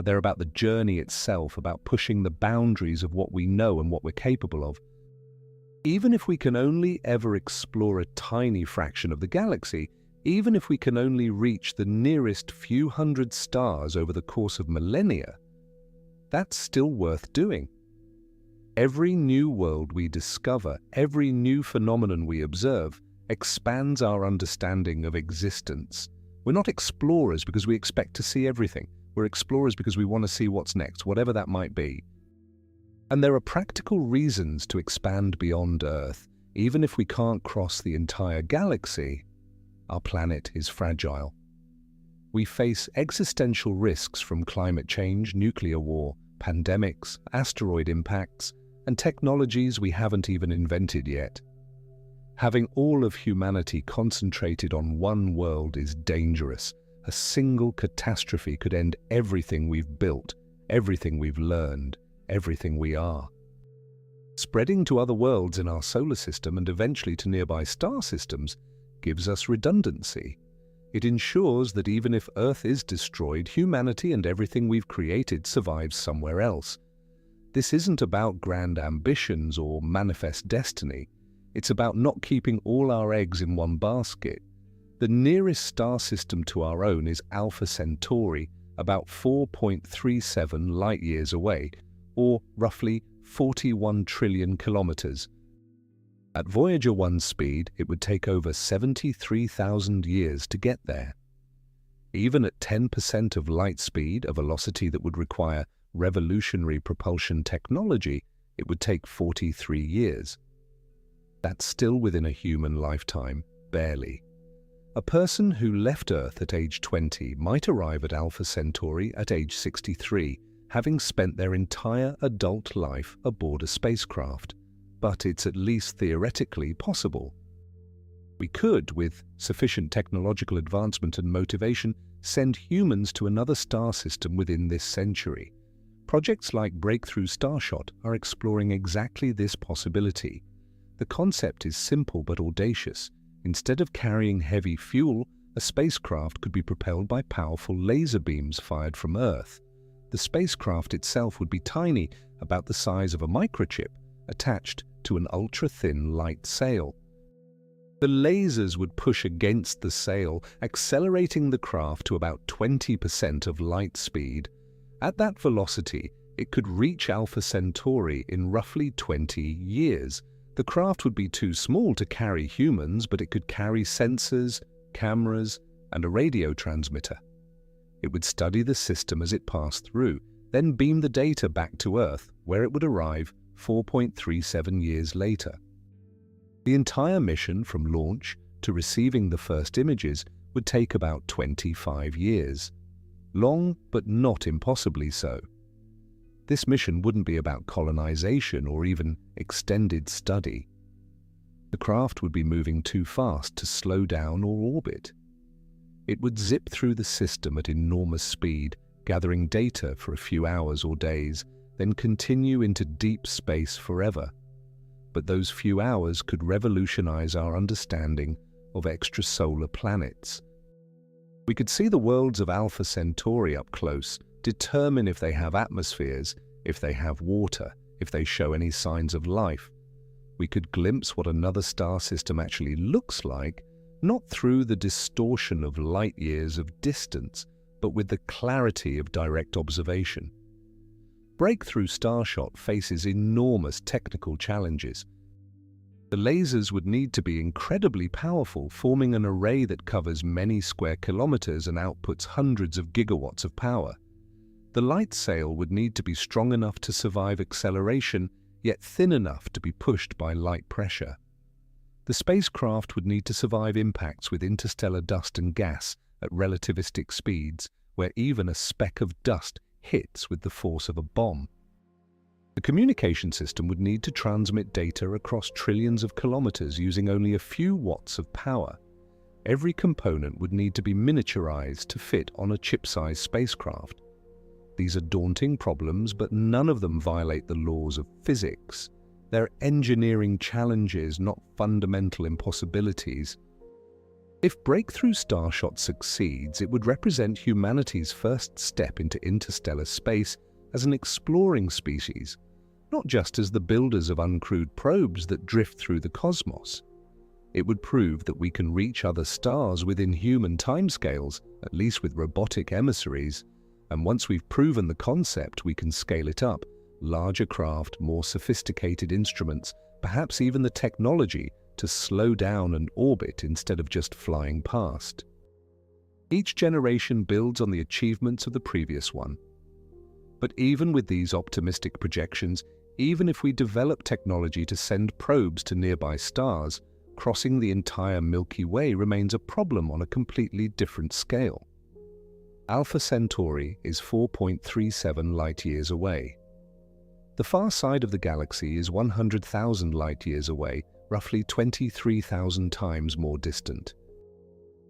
[SPEAKER 1] They're about the journey itself, about pushing the boundaries of what we know and what we're capable of. Even if we can only ever explore a tiny fraction of the galaxy, even if we can only reach the nearest few hundred stars over the course of millennia, that's still worth doing. Every new world we discover, every new phenomenon we observe, expands our understanding of existence. We're not explorers because we expect to see everything. We're explorers because we want to see what's next, whatever that might be. And there are practical reasons to expand beyond Earth. Even if we can't cross the entire galaxy, our planet is fragile. We face existential risks from climate change, nuclear war, pandemics, asteroid impacts, and technologies we haven't even invented yet. Having all of humanity concentrated on one world is dangerous. A single catastrophe could end everything we've built, everything we've learned, everything we are. Spreading to other worlds in our solar system and eventually to nearby star systems gives us redundancy. It ensures that even if Earth is destroyed, humanity and everything we've created survives somewhere else. This isn't about grand ambitions or manifest destiny. It's about not keeping all our eggs in one basket. The nearest star system to our own is Alpha Centauri, about 4.37 light-years away, or roughly 41 trillion kilometers. At Voyager 1 speed, it would take over 73,000 years to get there. Even at 10% of light speed, a velocity that would require revolutionary propulsion technology, it would take 43 years. That's still within a human lifetime, barely. A person who left Earth at age 20 might arrive at Alpha Centauri at age 63, having spent their entire adult life aboard a spacecraft. But it's at least theoretically possible. We could, with sufficient technological advancement and motivation, send humans to another star system within this century. Projects like Breakthrough Starshot are exploring exactly this possibility. The concept is simple but audacious. Instead of carrying heavy fuel, a spacecraft could be propelled by powerful laser beams fired from Earth. The spacecraft itself would be tiny, about the size of a microchip, attached to an ultra-thin light sail. The lasers would push against the sail, accelerating the craft to about 20% of light speed. At that velocity, it could reach Alpha Centauri in roughly 20 years. The craft would be too small to carry humans, but it could carry sensors, cameras, and a radio transmitter. It would study the system as it passed through, then beam the data back to Earth, where it would arrive 4.37 years later. The entire mission, from launch to receiving the first images, would take about 25 years. Long, but not impossibly so. This mission wouldn't be about colonization or even extended study. The craft would be moving too fast to slow down or orbit. It would zip through the system at enormous speed, gathering data for a few hours or days, then continue into deep space forever. But those few hours could revolutionize our understanding of extrasolar planets. We could see the worlds of Alpha Centauri up close, determine if they have atmospheres, if they have water, if they show any signs of life. We could glimpse what another star system actually looks like, not through the distortion of light years of distance, but with the clarity of direct observation. Breakthrough Starshot faces enormous technical challenges. The lasers would need to be incredibly powerful, forming an array that covers many square kilometers and outputs hundreds of gigawatts of power. The light sail would need to be strong enough to survive acceleration, yet thin enough to be pushed by light pressure. The spacecraft would need to survive impacts with interstellar dust and gas at relativistic speeds, where even a speck of dust hits with the force of a bomb. The communication system would need to transmit data across trillions of kilometers using only a few watts of power. Every component would need to be miniaturized to fit on a chip-sized spacecraft. These are daunting problems, but none of them violate the laws of physics. They're engineering challenges, not fundamental impossibilities. If Breakthrough Starshot succeeds, it would represent humanity's first step into interstellar space as an exploring species, not just as the builders of uncrewed probes that drift through the cosmos. It would prove that we can reach other stars within human timescales, at least with robotic emissaries, and once we've proven the concept, we can scale it up. Larger craft, more sophisticated instruments, perhaps even the technology to slow down and orbit instead of just flying past. Each generation builds on the achievements of the previous one. But even with these optimistic projections, even if we develop technology to send probes to nearby stars, crossing the entire Milky Way remains a problem on a completely different scale. Alpha Centauri is 4.37 light-years away. The far side of the galaxy is 100,000 light-years away, roughly 23,000 times more distant.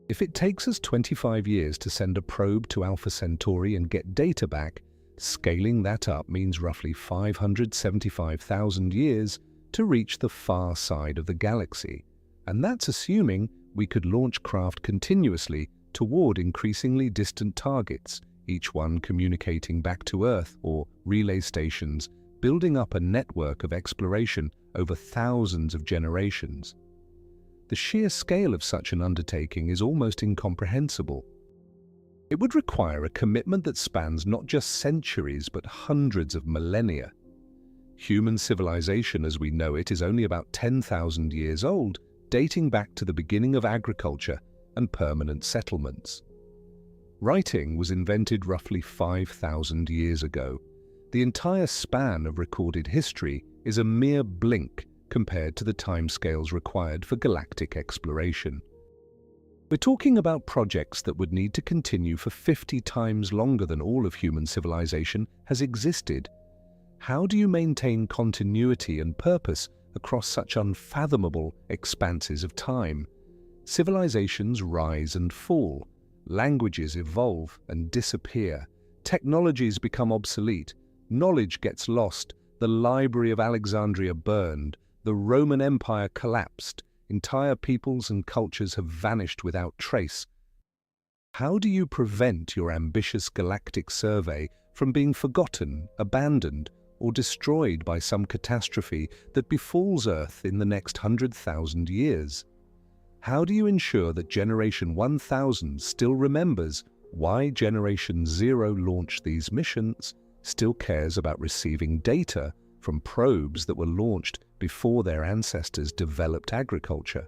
[SPEAKER 1] If it takes us 25 years to send a probe to Alpha Centauri and get data back, scaling that up means roughly 575,000 years to reach the far side of the galaxy. And that's assuming we could launch craft continuously toward increasingly distant targets, each one communicating back to Earth or relay stations, building up a network of exploration over thousands of generations. The sheer scale of such an undertaking is almost incomprehensible. It would require a commitment that spans not just centuries but hundreds of millennia. Human civilization as we know it is only about 10,000 years old, dating back to the beginning of agriculture and permanent settlements. Writing was invented roughly 5,000 years ago. The entire span of recorded history is a mere blink compared to the timescales required for galactic exploration. We're talking about projects that would need to continue for 50 times longer than all of human civilization has existed. How do you maintain continuity and purpose across such unfathomable expanses of time? Civilizations rise and fall, languages evolve and disappear, technologies become obsolete, knowledge gets lost, the Library of Alexandria burned, the Roman Empire collapsed, entire peoples and cultures have vanished without trace. How do you prevent your ambitious galactic survey from being forgotten, abandoned, or destroyed by some catastrophe that befalls Earth in the next 100,000 years? How do you ensure that Generation 1000 still remembers why Generation 0 launched these missions, still cares about receiving data from probes that were launched before their ancestors developed agriculture?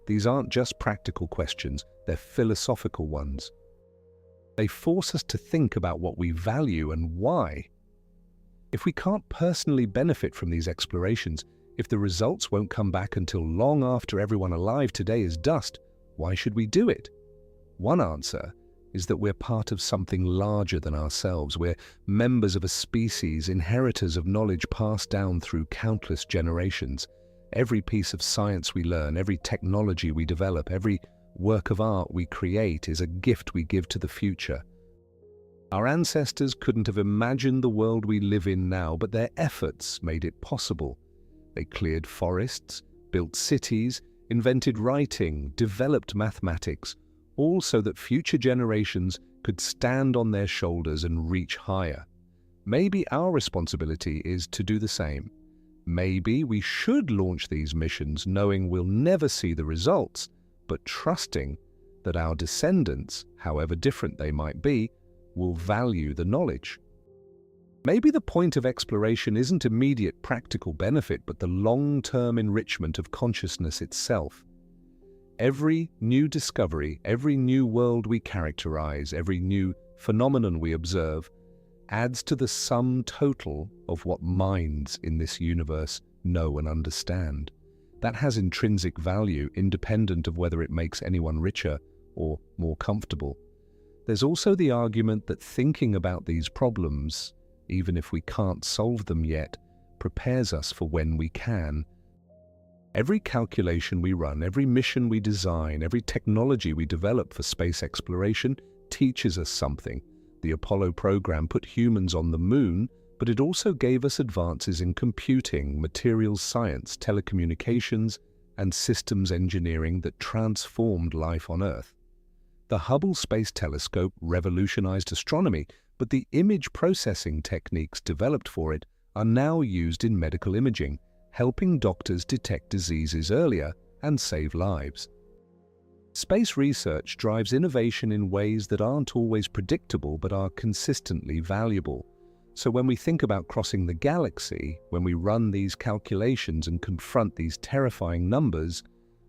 [SPEAKER 1] These aren't just practical questions, they're philosophical ones. They force us to think about what we value and why. If we can't personally benefit from these explorations, if the results won't come back until long after everyone alive today is dust, why should we do it? One answer is that we're part of something larger than ourselves. We're members of a species, inheritors of knowledge passed down through countless generations. Every piece of science we learn, every technology we develop, every work of art we create is a gift we give to the future. Our ancestors couldn't have imagined the world we live in now, but their efforts made it possible. They cleared forests, built cities, invented writing, developed mathematics, all so that future generations could stand on their shoulders and reach higher. Maybe our responsibility is to do the same. Maybe we should launch these missions knowing we'll never see the results, but trusting that our descendants, however different they might be, will value the knowledge. Maybe the point of exploration isn't immediate practical benefit, but the long-term enrichment of consciousness itself. Every new discovery, every new world we characterize, every new phenomenon we observe, adds to the sum total of what minds in this universe know and understand. That has intrinsic value, independent of whether it makes anyone richer or more comfortable. There's also the argument that thinking about these problems, even if we can't solve them yet, prepares us for when we can. Every calculation we run, every mission we design, every technology we develop for space exploration teaches us something. The Apollo program put humans on the moon, but it also gave us advances in computing, materials science, telecommunications, and systems engineering that transformed life on Earth. The Hubble Space Telescope revolutionized astronomy, but the image processing techniques developed for it are now used in medical imaging, helping doctors detect diseases earlier and save lives. Space research drives innovation in ways that aren't always predictable but are consistently valuable. So when we think about crossing the galaxy, when we run these calculations and confront these terrifying numbers,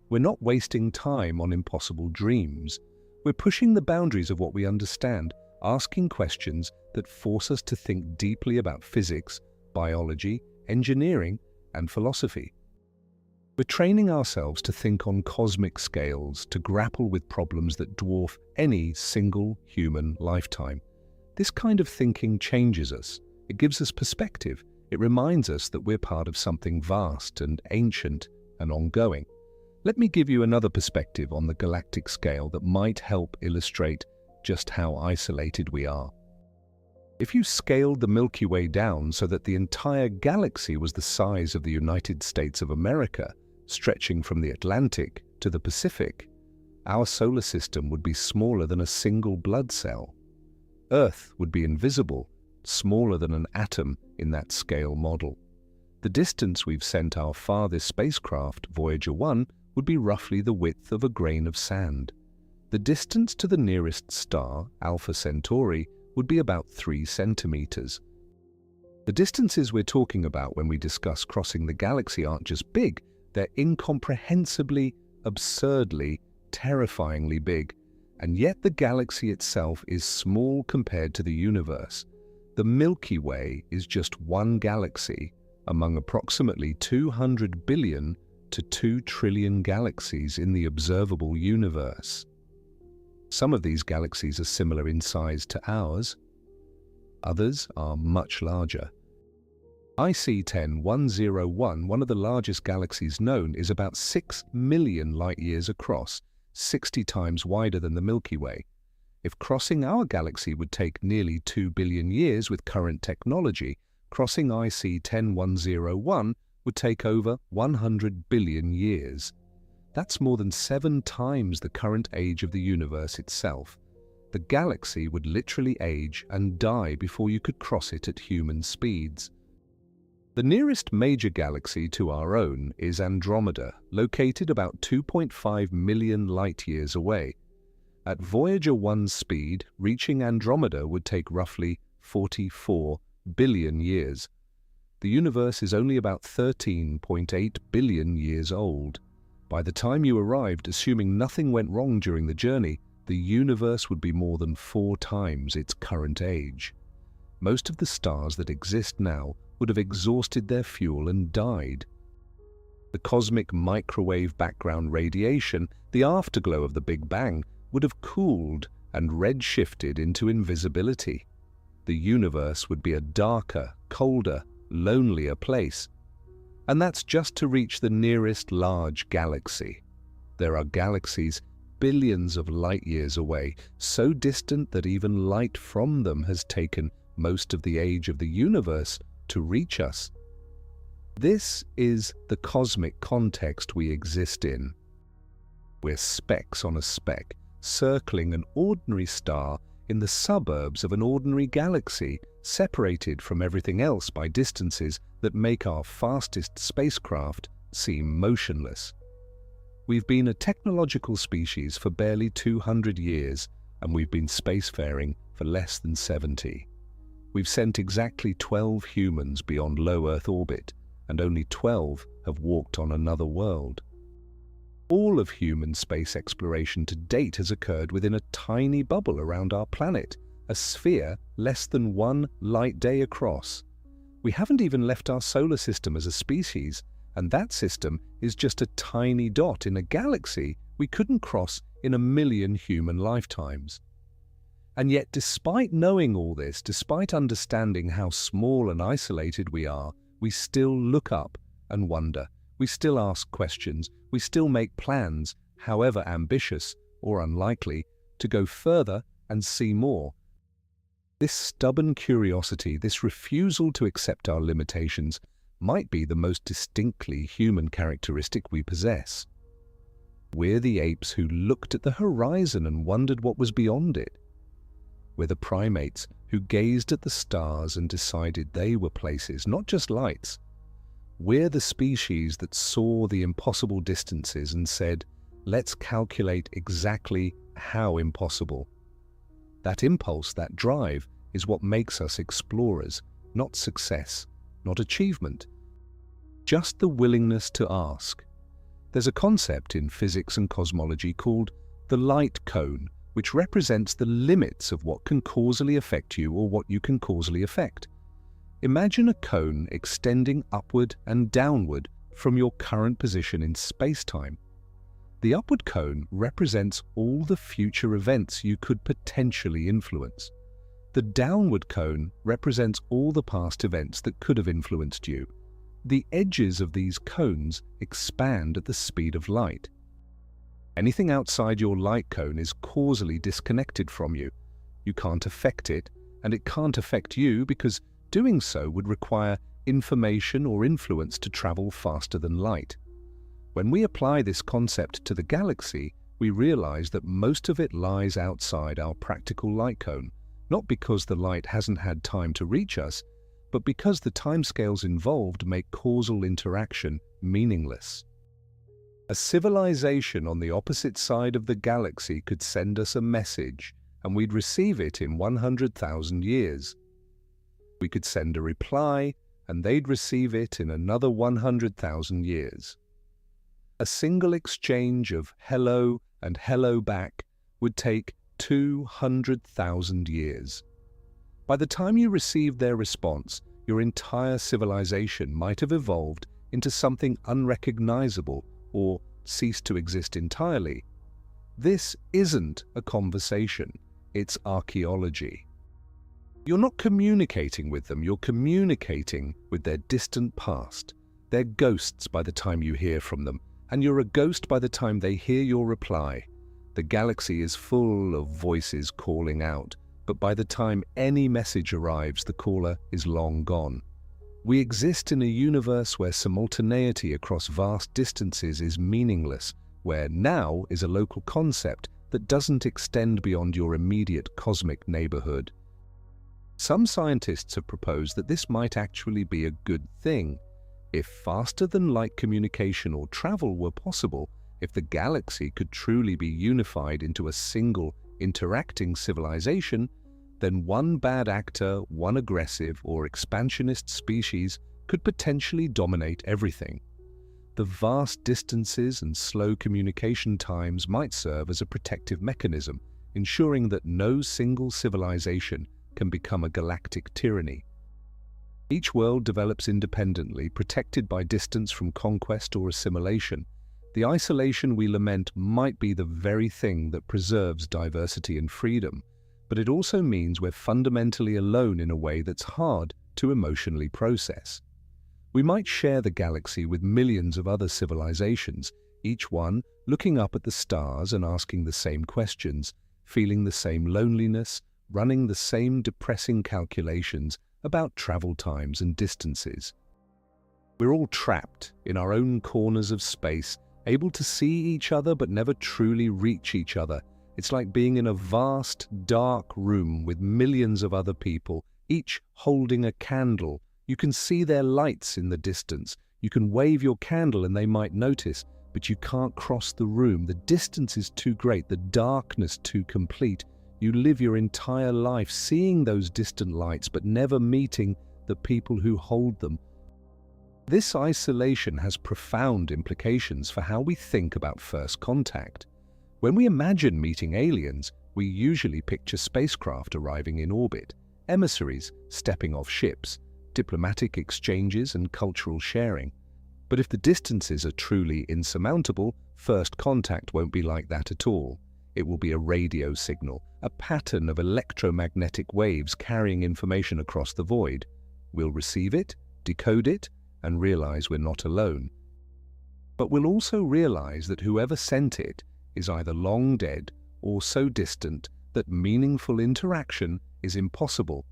[SPEAKER 1] we're not wasting time on impossible dreams. We're pushing the boundaries of what we understand, asking questions that force us to think deeply about physics, biology, engineering, and philosophy. We're training ourselves to think on cosmic scales, to grapple with problems that dwarf any single human lifetime. This kind of thinking changes us. It gives us perspective. It reminds us that we're part of something vast and ancient and ongoing. Let me give you another perspective on the galactic scale that might help illustrate just how isolated we are. If you scaled the Milky Way down so that the entire galaxy was the size of the United States of America, stretching from the Atlantic to the Pacific, Our solar system would be smaller than a single blood cell. Earth would be invisible, smaller than an atom in that scale model. The distance we've sent our farthest spacecraft, Voyager 1, would be roughly the width of a grain of sand. The distance to the nearest star, Alpha Centauri, would be about 3 centimeters. The distances we're talking about when we discuss crossing the galaxy aren't just big, they're incomprehensibly, absurdly, terrifyingly big. And yet the galaxy itself is small compared to the universe. The Milky Way is just one galaxy among approximately 200 billion to 2 trillion galaxies in the observable universe. Some of these galaxies are similar in size to ours. Others are much larger. IC 10101, one of the largest galaxies known, is about 6 million light-years across, 60 times wider than the Milky Way. If crossing our galaxy would take nearly 2 billion years with current technology, crossing IC 10101 would take over 100 billion years. That's more than 7 times the current age of the universe itself. The galaxy would literally age and die before you could cross it at human speeds. The nearest major galaxy to our own is Andromeda, located about 2.5 million light-years away. At Voyager 1's speed, reaching Andromeda would take roughly 44 billion years. The universe is only about 13.8 billion years old. By the time you arrived, assuming nothing went wrong during the journey, the universe would be more than 4 times its current age. Most of the stars that exist now would have exhausted their fuel and died. The cosmic microwave background radiation, the afterglow of the Big Bang, would have cooled and redshifted into invisibility. The universe would be a darker, colder, lonelier place. And that's just to reach the nearest large galaxy. There are galaxies billions of light-years away, so distant that even light from them has taken most of the age of the universe to reach us. This is the cosmic context we exist in. We're specks on a speck, circling an ordinary star in the suburbs of an ordinary galaxy, separated from everything else by distances that make our fastest spacecraft seem motionless. We've been a technological species for barely 200 years, and we've been spacefaring for less than 70. We've sent exactly 12 humans beyond low Earth orbit, and only 12 have walked on another world. All of human space exploration to date has occurred within a tiny bubble around our planet, a sphere less than 1 light day across. We haven't even left our solar system as a species, and that system is just a tiny dot in a galaxy we couldn't cross in 1 million human lifetimes. And yet, despite knowing all this, despite understanding how small and isolated we are, we still look up and wonder. We still ask questions. We still make plans, however ambitious or unlikely, to go further and see more. This stubborn curiosity, this refusal to accept our limitations, might be the most distinctly human characteristic we possess. We're the apes who looked at the horizon and wondered what was beyond it. We're the primates who gazed at the stars and decided they were places, not just lights. We're the species that saw the impossible distances and said, let's calculate exactly how impossible. That impulse, that drive, is what makes us explorers, not success, not achievement, just the willingness to ask. There's a concept in physics and cosmology called the light cone, which represents the limits of what can causally affect you or what you can causally affect. Imagine a cone extending upward and downward from your current position in space-time. The upward cone represents all the future events you could potentially influence. The downward cone represents all the past events that could have influenced you. The edges of these cones expand at the speed of light. Anything outside your light cone is causally disconnected from you. You can't affect it, and it can't affect you because doing so would require information or influence to travel faster than light. When we apply this concept to the galaxy, we realize that most of it lies outside our practical light cone, not because the light hasn't had time to reach us, but because the timescales involved make causal interaction meaningless. A civilization on the opposite side of the galaxy could send us a message, and we'd receive it in 100,000 years. We could send a reply, and they'd receive it in another 100,000 years. A single exchange of hello and hello back would take 200,000 years. By the time you received their response, your entire civilization might have evolved into something unrecognizable or ceased to exist entirely. This isn't a conversation, it's archaeology. You're not communicating with them, you're communicating with their distant past. They're ghosts by the time you hear from them, and you're a ghost by the time they hear your reply. The galaxy is full of voices calling out, but by the time any message arrives, the caller is long gone. We exist in a universe where simultaneity across vast distances is meaningless, where now is a local concept that doesn't extend beyond your immediate cosmic neighborhood. Some scientists have proposed that this might actually be a good thing. If faster-than-light communication or travel were possible, if the galaxy could truly be unified into a single, interacting civilization, then one bad actor, one aggressive or expansionist species could potentially dominate everything. The vast distances and slow communication times might serve as a protective mechanism, ensuring that no single civilization can become a galactic tyranny. Each world develops independently, protected by distance from conquest or assimilation. The isolation we lament might be the very thing that preserves diversity and freedom, but it also means we're fundamentally alone in a way that's hard to emotionally process. We might share the galaxy with millions of other civilizations, each one looking up at the stars and asking the same questions, feeling the same loneliness, running the same depressing calculations about travel times and distances. We're all trapped in our own corners of space, able to see each other but never truly reach each other. It's like being in a vast, dark room with millions of other people, each holding a candle. You can see their lights in the distance. You can wave your candle and they might notice, but you can't cross the room. The distance is too great, the darkness too complete. You live your entire life seeing those distant lights but never meeting the people who hold them. This isolation has profound implications for how we think about first contact. When we imagine meeting aliens, we usually picture spacecraft arriving in orbit, emissaries stepping off ships, diplomatic exchanges and cultural sharing. But if the distances are truly insurmountable, first contact won't be like that at all. It will be a radio signal, a pattern of electromagnetic waves carrying information across the void. We'll receive it, decode it, and realize we're not alone. But we'll also realize that whoever sent it is either long dead or so distant that meaningful interaction is impossible.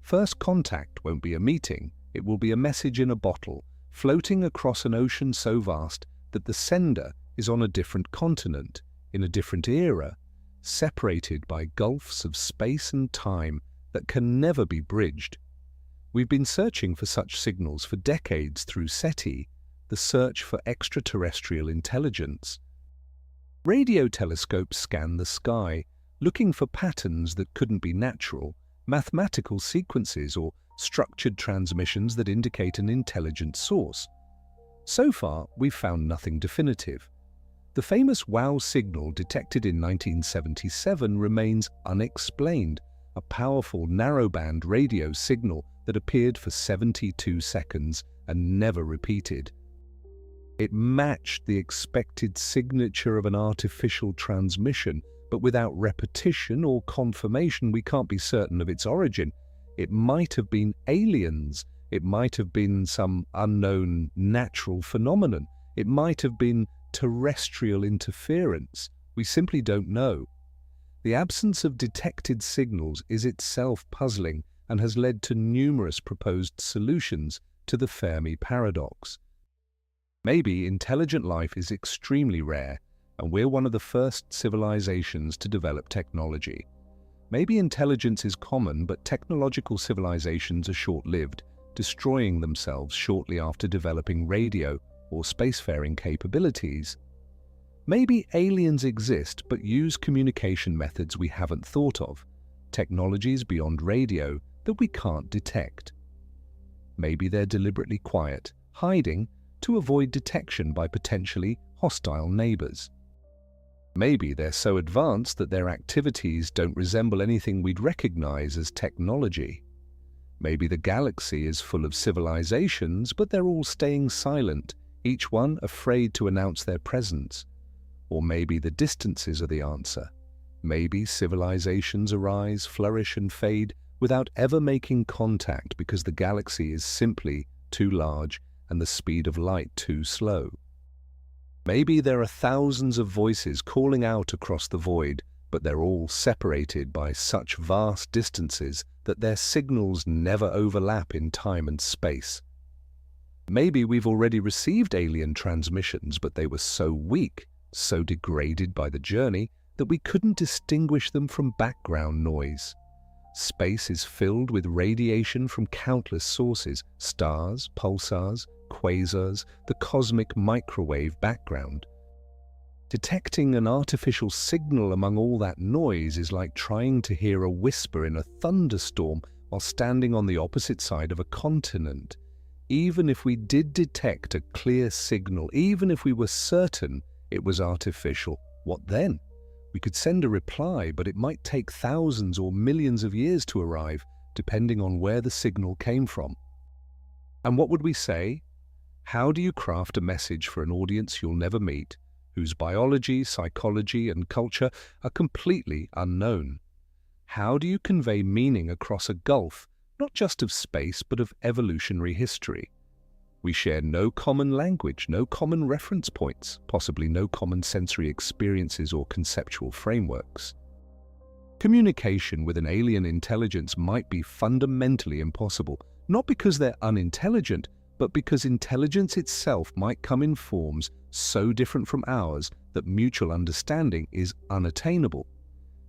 [SPEAKER 1] First contact won't be a meeting, it will be a message in a bottle, floating across an ocean so vast that the sender is on a different continent, in a different era, separated by gulfs of space and time that can never be bridged. We've been searching for such signals for decades through SETI, the search for extraterrestrial intelligence. Radio telescopes scan the sky, looking for patterns that couldn't be natural, mathematical sequences or structured transmissions that indicate an intelligent source. So far, we've found nothing definitive. The famous WOW signal detected in 1977 remains unexplained, a powerful narrowband radio signal that appeared for 72 seconds and never repeated. It matched the expected signature of an artificial transmission, but without repetition or confirmation, we can't be certain of its origin. It might have been aliens. It might have been some unknown natural phenomenon. It might have been terrestrial interference. We simply don't know. The absence of detected signals is itself puzzling and has led to numerous proposed solutions to the Fermi paradox. Maybe intelligent life is extremely rare, and we're one of the first civilizations to develop technology. Maybe intelligence is common, but technological civilizations are short-lived, destroying themselves shortly after developing radio or spacefaring capabilities. Maybe aliens exist but use communication methods we haven't thought of, technologies beyond radio that we can't detect. Maybe they're deliberately quiet, hiding to avoid detection by potentially hostile neighbors. Maybe they're so advanced that their activities don't resemble anything we'd recognize as technology. Maybe the galaxy is full of civilizations, but they're all staying silent, each one afraid to announce their presence. Or maybe the distances are the answer. Maybe civilizations arise, flourish, and fade without ever making contact because the galaxy is simply too large and the speed of light too slow. Maybe there are thousands of voices calling out across the void, but they're all separated by such vast distances that their signals never overlap in time and space. Maybe we've already received alien transmissions, but they were so weak, so degraded by the journey, that we couldn't distinguish them from background noise. Space is filled with radiation from countless sources: stars, pulsars, quasars, the cosmic microwave background. Detecting an artificial signal among all that noise is like trying to hear a whisper in a thunderstorm while standing on the opposite side of a continent. Even if we did detect a clear signal, even if we were certain it was artificial, what then? We could send a reply, but it might take thousands or millions of years to arrive, depending on where the signal came from. And what would we say? How do you craft a message for an audience you'll never meet, whose biology, psychology, and culture are completely unknown? How do you convey meaning across a gulf, not just of space, but of evolutionary history? We share no common language, no common reference points, possibly no common sensory experiences or conceptual frameworks. Communication with an alien intelligence might be fundamentally impossible, not because they're unintelligent, but because intelligence itself might come in forms so different from ours that mutual understanding is unattainable.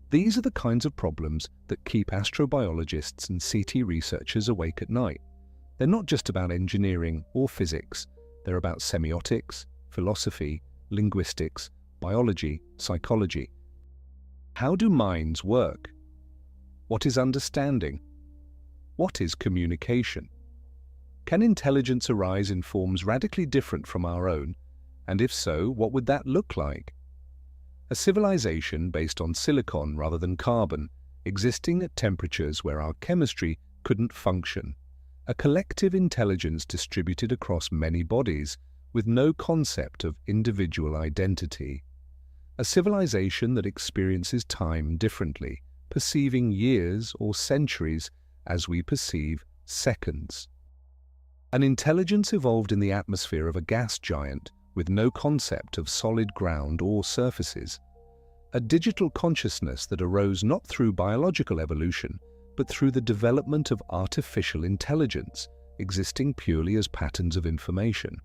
[SPEAKER 1] These are the kinds of problems that keep astrobiologists and CT researchers awake at night. They're not just about engineering or physics. They're about semiotics, philosophy, linguistics, biology, psychology. How do minds work? What is understanding? What is communication? Can intelligence arise in forms radically different from our own? And if so, what would that look like? A civilization based on silicon rather than carbon, existing at temperatures where our chemistry couldn't function. A collective intelligence distributed across many bodies, with no concept of individual identity. A civilization that experiences time differently, perceiving years or centuries as we perceive seconds. An intelligence evolved in the atmosphere of a gas giant, with no concept of solid ground or surfaces. A digital consciousness that arose not through biological evolution, but through the development of artificial intelligence, existing purely as patterns of information.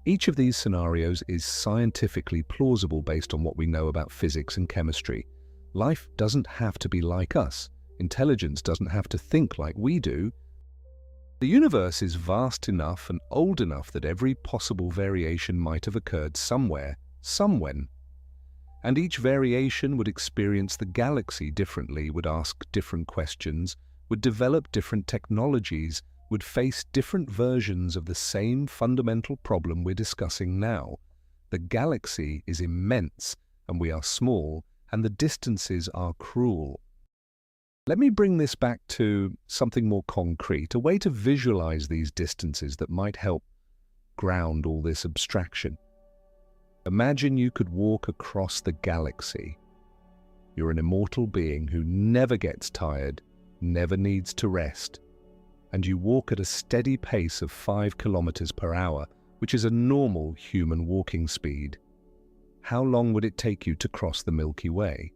[SPEAKER 1] Each of these scenarios is scientifically plausible based on what we know about physics and chemistry. Life doesn't have to be like us. Intelligence doesn't have to think like we do. The universe is vast enough and old enough that every possible variation might have occurred somewhere, somewhen. And each variation would experience the galaxy differently, would ask different questions, would develop different technologies, would face different versions of the same fundamental problem we're discussing now. The galaxy is immense, and we are small, and the distances are cruel. Let me bring this back to something more concrete, a way to visualize these distances that might help ground all this abstraction. Imagine you could walk across the galaxy. You're an immortal being who never gets tired, never needs to rest, and you walk at a steady pace of 5 kilometers per hour, which is a normal human walking speed. How long would it take you to cross the Milky Way?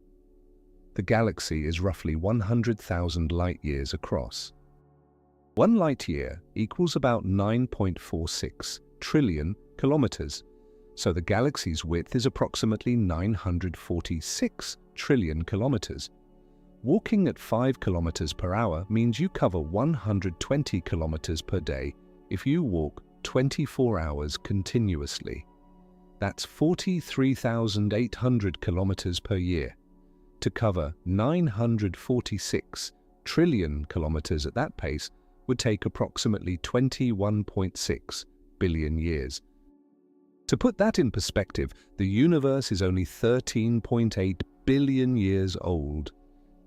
[SPEAKER 1] The galaxy is roughly 100,000 light-years across. 1 light-year equals about 9.46 trillion kilometers. So the galaxy's width is approximately 946 trillion kilometers. Walking at 5 kilometers per hour means you cover 120 kilometers per day if you walk 24 hours continuously. That's 43,800 kilometers per year. To cover 946 trillion kilometers at that pace would take approximately 21.6 billion years. To put that in perspective, the universe is only 13.8 billion years old.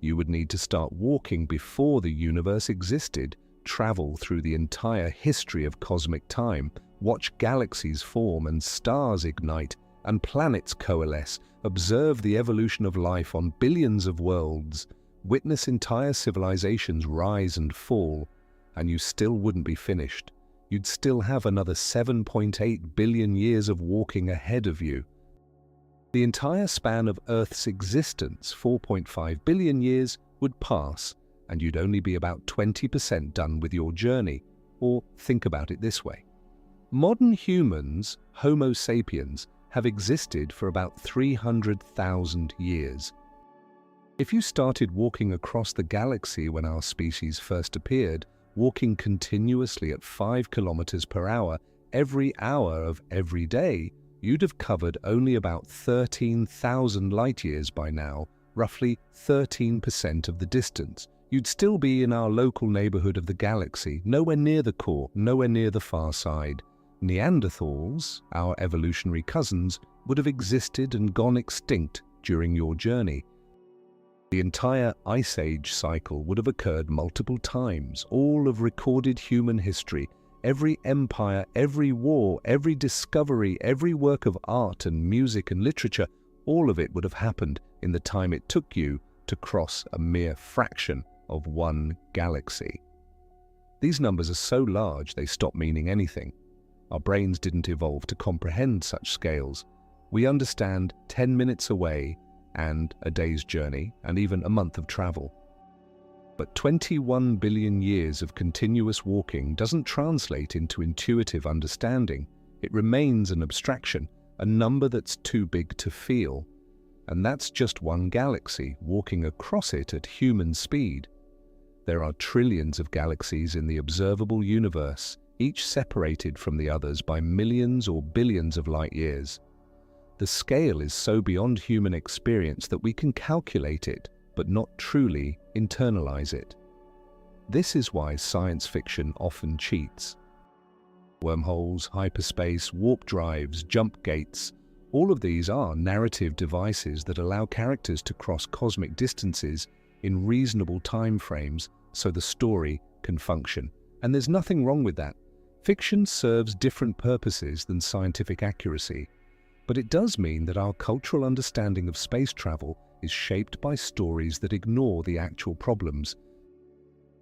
[SPEAKER 1] You would need to start walking before the universe existed, travel through the entire history of cosmic time, watch galaxies form and stars ignite, and planets coalesce, observe the evolution of life on billions of worlds, witness entire civilizations rise and fall, and you still wouldn't be finished. You'd still have another 7.8 billion years of walking ahead of you. The entire span of Earth's existence, 4.5 billion years, would pass, and you'd only be about 20% done with your journey. Or think about it this way. Modern humans, Homo sapiens, have existed for about 300,000 years. If you started walking across the galaxy when our species first appeared, walking continuously at 5 kilometers per hour every hour of every day, you'd have covered only about 13,000 light-years by now, roughly 13% of the distance. You'd still be in our local neighborhood of the galaxy, nowhere near the core, nowhere near the far side. Neanderthals, our evolutionary cousins, would have existed and gone extinct during your journey. The entire Ice Age cycle would have occurred multiple times, all of recorded human history. Every empire, every war, every discovery, every work of art and music and literature, all of it would have happened in the time it took you to cross a mere fraction of one galaxy. These numbers are so large they stop meaning anything. Our brains didn't evolve to comprehend such scales. We understand 10 minutes away and a day's journey and even a month of travel. But 21 billion years of continuous walking doesn't translate into intuitive understanding. It remains an abstraction, a number that's too big to feel. And that's just one galaxy, walking across it at human speed. There are trillions of galaxies in the observable universe, each separated from the others by millions or billions of light years. The scale is so beyond human experience that we can calculate it, but not truly internalize it. This is why science fiction often cheats. Wormholes, hyperspace, warp drives, jump gates, all of these are narrative devices that allow characters to cross cosmic distances in reasonable time frames so the story can function. And there's nothing wrong with that. Fiction serves different purposes than scientific accuracy, but it does mean that our cultural understanding of space travel is shaped by stories that ignore the actual problems.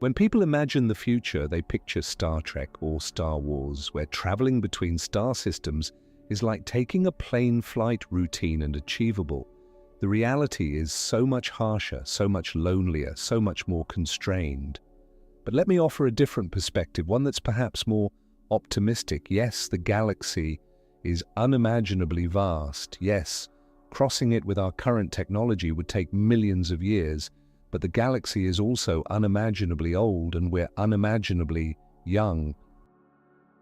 [SPEAKER 1] When people imagine the future, they picture Star Trek or Star Wars, where traveling between star systems is like taking a plane flight routine and achievable. The reality is so much harsher, so much lonelier, so much more constrained. But let me offer a different perspective, one that's perhaps more optimistic. Yes, the galaxy is unimaginably vast. Yes, crossing it with our current technology would take millions of years, but the galaxy is also unimaginably old and we're unimaginably young.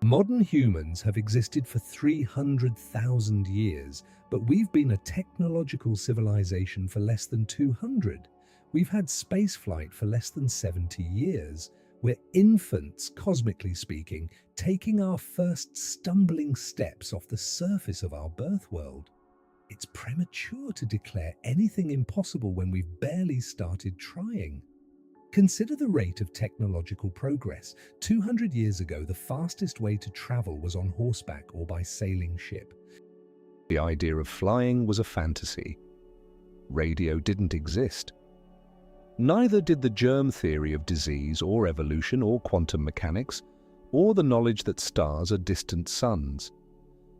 [SPEAKER 1] Modern humans have existed for 300,000 years, but we've been a technological civilization for less than 200. We've had spaceflight for less than 70 years. We're infants, cosmically speaking, taking our first stumbling steps off the surface of our birth world. It's premature to declare anything impossible when we've barely started trying. Consider the rate of technological progress. 200 years ago, the fastest way to travel was on horseback or by sailing ship. The idea of flying was a fantasy. Radio didn't exist. Neither did the germ theory of disease or evolution or quantum mechanics, or the knowledge that stars are distant suns.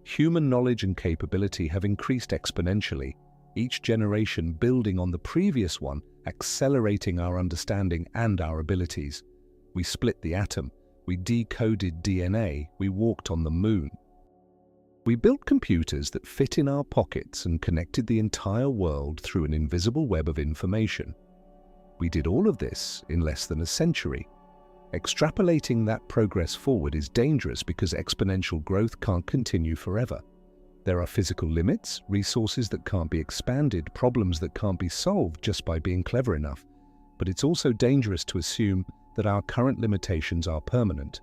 [SPEAKER 1] Human knowledge and capability have increased exponentially, each generation building on the previous one, accelerating our understanding and our abilities. We split the atom, we decoded DNA, we walked on the moon. We built computers that fit in our pockets and connected the entire world through an invisible web of information. We did all of this in less than a century. Extrapolating that progress forward is dangerous because exponential growth can't continue forever. There are physical limits, resources that can't be expanded, problems that can't be solved just by being clever enough. But it's also dangerous to assume that our current limitations are permanent.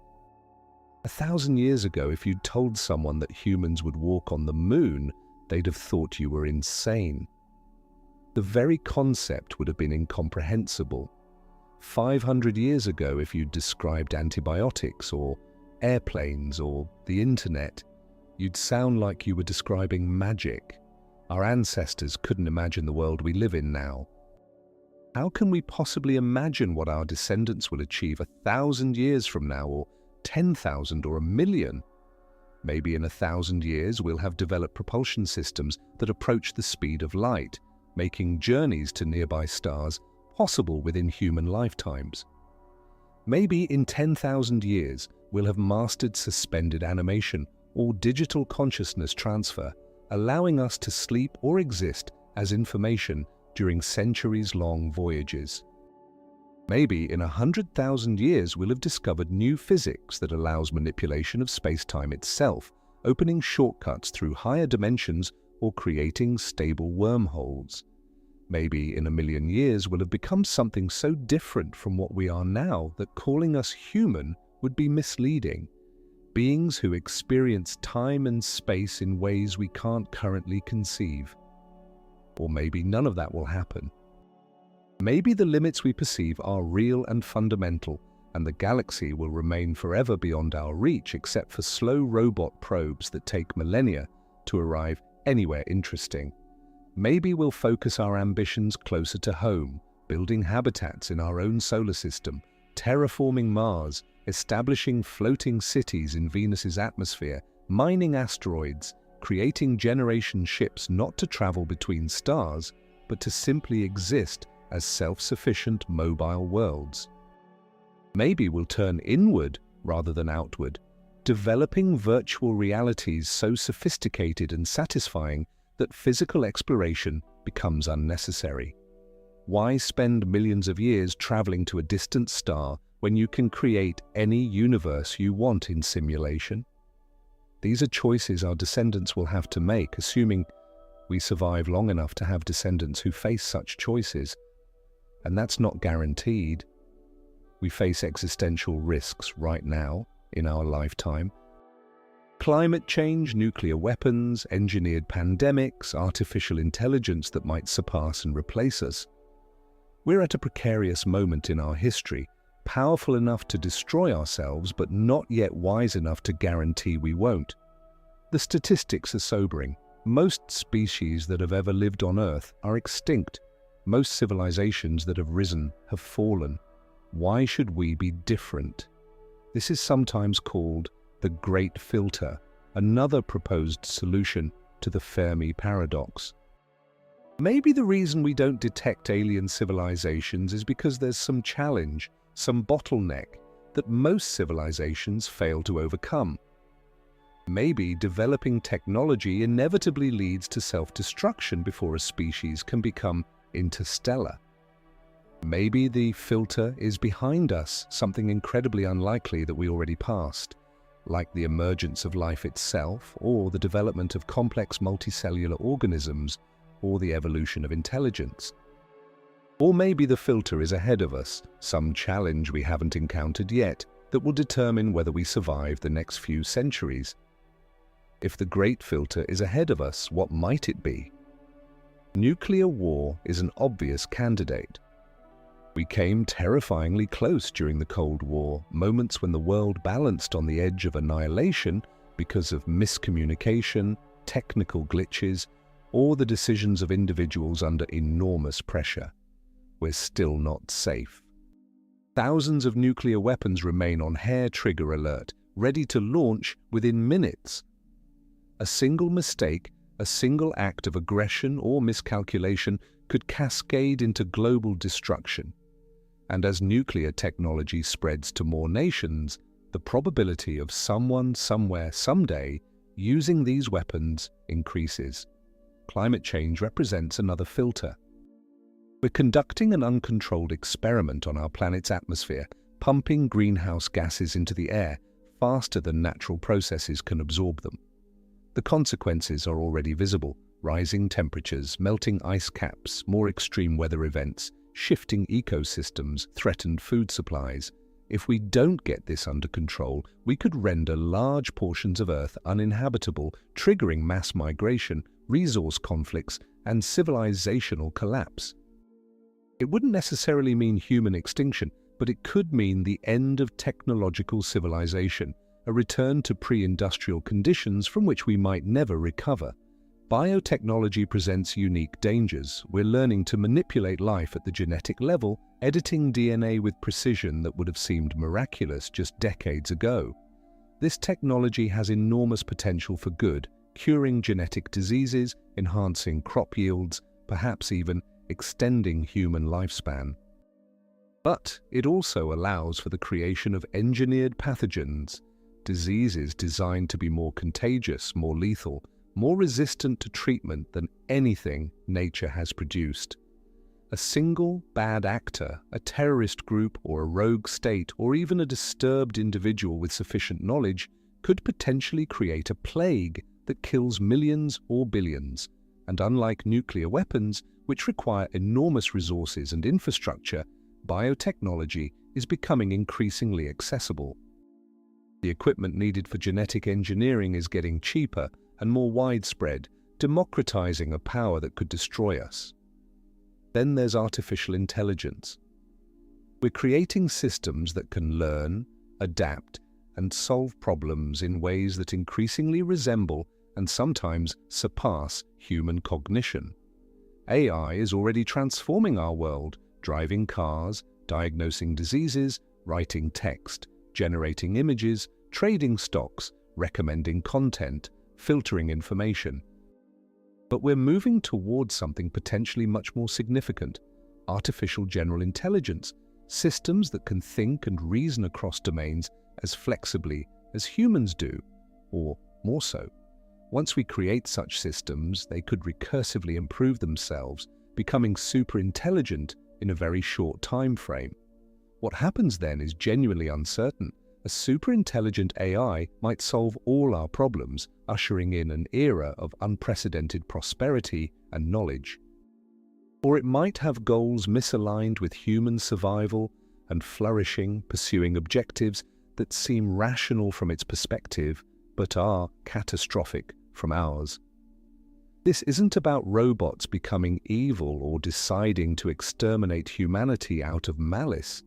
[SPEAKER 1] 1,000 years ago, if you'd told someone that humans would walk on the moon, they'd have thought you were insane. The very concept would have been incomprehensible. 500 years ago, if you'd described antibiotics or airplanes or the internet, you'd sound like you were describing magic. Our ancestors couldn't imagine the world we live in now. How can we possibly imagine what our descendants will achieve 1,000 years from now, or 10,000 or 1,000,000? Maybe in 1,000 years we'll have developed propulsion systems that approach the speed of light, making journeys to nearby stars possible within human lifetimes. Maybe in 10,000 years we'll have mastered suspended animation or digital consciousness transfer, allowing us to sleep or exist as information during centuries-long voyages. Maybe in 100,000 years we'll have discovered new physics that allows manipulation of space-time itself, opening shortcuts through higher dimensions or creating stable wormholes. Maybe in 1,000,000 years we'll have become something so different from what we are now that calling us human would be misleading. Beings who experience time and space in ways we can't currently conceive. Or maybe none of that will happen. Maybe the limits we perceive are real and fundamental, and the galaxy will remain forever beyond our reach except for slow robot probes that take millennia to arrive anywhere interesting. Maybe we'll focus our ambitions closer to home, building habitats in our own solar system, terraforming Mars, establishing floating cities in Venus's atmosphere, mining asteroids, creating generation ships not to travel between stars, but to simply exist as self-sufficient mobile worlds. Maybe we'll turn inward rather than outward, developing virtual realities so sophisticated and satisfying that physical exploration becomes unnecessary. Why spend millions of years traveling to a distant star when you can create any universe you want in simulation? These are choices our descendants will have to make, assuming we survive long enough to have descendants who face such choices. And that's not guaranteed. We face existential risks right now, in our lifetime. Climate change, nuclear weapons, engineered pandemics, artificial intelligence that might surpass and replace us. We're at a precarious moment in our history, powerful enough to destroy ourselves, but not yet wise enough to guarantee we won't. The statistics are sobering. Most species that have ever lived on Earth are extinct. Most civilizations that have risen have fallen. Why should we be different? This is sometimes called the Great Filter, another proposed solution to the Fermi paradox. Maybe the reason we don't detect alien civilizations is because there's some challenge, some bottleneck that most civilizations fail to overcome. Maybe developing technology inevitably leads to self-destruction before a species can become interstellar. Maybe the filter is behind us, something incredibly unlikely that we already passed, like the emergence of life itself, or the development of complex multicellular organisms, or the evolution of intelligence. Or maybe the filter is ahead of us, some challenge we haven't encountered yet that will determine whether we survive the next few centuries. If the Great Filter is ahead of us, what might it be? Nuclear war is an obvious candidate. We came terrifyingly close during the Cold War, moments when the world balanced on the edge of annihilation because of miscommunication, technical glitches, or the decisions of individuals under enormous pressure. We're still not safe. Thousands of nuclear weapons remain on hair trigger alert, ready to launch within minutes. A single mistake, a single act of aggression or miscalculation could cascade into global destruction. And as nuclear technology spreads to more nations, the probability of someone, somewhere, someday using these weapons increases. Climate change represents another filter. We're conducting an uncontrolled experiment on our planet's atmosphere, pumping greenhouse gases into the air faster than natural processes can absorb them. The consequences are already visible: rising temperatures, melting ice caps, more extreme weather events, shifting ecosystems, threatened food supplies. If we don't get this under control, we could render large portions of Earth uninhabitable, triggering mass migration, resource conflicts, and civilizational collapse. It wouldn't necessarily mean human extinction, but it could mean the end of technological civilization, a return to pre-industrial conditions from which we might never recover. Biotechnology presents unique dangers. We're learning to manipulate life at the genetic level, editing DNA with precision that would have seemed miraculous just decades ago. This technology has enormous potential for good, curing genetic diseases, enhancing crop yields, perhaps even extending human lifespan. But it also allows for the creation of engineered pathogens, diseases designed to be more contagious, more lethal, more resistant to treatment than anything nature has produced. A single bad actor, a terrorist group or a rogue state, or even a disturbed individual with sufficient knowledge could potentially create a plague that kills millions or billions. And unlike nuclear weapons, which require enormous resources and infrastructure, biotechnology is becoming increasingly accessible. The equipment needed for genetic engineering is getting cheaper and more widespread, democratizing a power that could destroy us. Then there's artificial intelligence. We're creating systems that can learn, adapt, and solve problems in ways that increasingly resemble and sometimes surpass human cognition. AI is already transforming our world, driving cars, diagnosing diseases, writing text, generating images, trading stocks, recommending content, filtering information. But we're moving towards something potentially much more significant: artificial general intelligence, systems that can think and reason across domains as flexibly as humans do, or more so. Once we create such systems, they could recursively improve themselves, becoming super intelligent in a very short time frame. What happens then is genuinely uncertain. A super intelligent AI might solve all our problems, ushering in an era of unprecedented prosperity and knowledge. Or it might have goals misaligned with human survival and flourishing, pursuing objectives that seem rational from its perspective, but are catastrophic from ours. This isn't about robots becoming evil or deciding to exterminate humanity out of malice.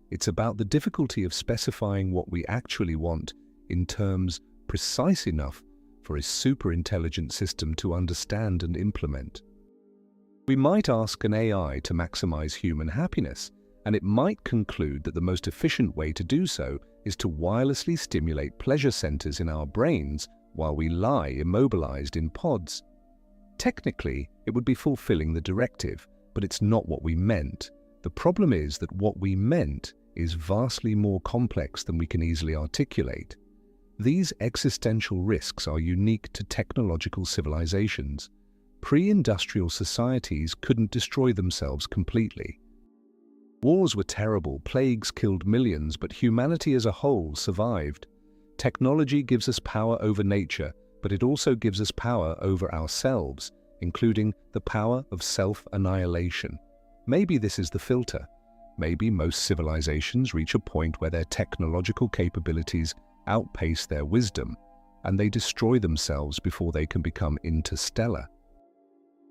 [SPEAKER 1] It's about the difficulty of specifying what we actually want in terms precise enough for a super-intelligent system to understand and implement. We might ask an AI to maximize human happiness, and it might conclude that the most efficient way to do so is to wirelessly stimulate pleasure centers in our brains while we lie immobilized in pods. Technically, it would be fulfilling the directive, but it's not what we meant. The problem is that what we meant is vastly more complex than we can easily articulate. These existential risks are unique to technological civilizations. Pre-industrial societies couldn't destroy themselves completely. Wars were terrible, plagues killed millions, but humanity as a whole survived. Technology gives us power over nature, but it also gives us power over ourselves, including the power of self-annihilation. Maybe this is the filter. Maybe most civilizations reach a point where their technological capabilities outpace their wisdom, and they destroy themselves before they can become interstellar.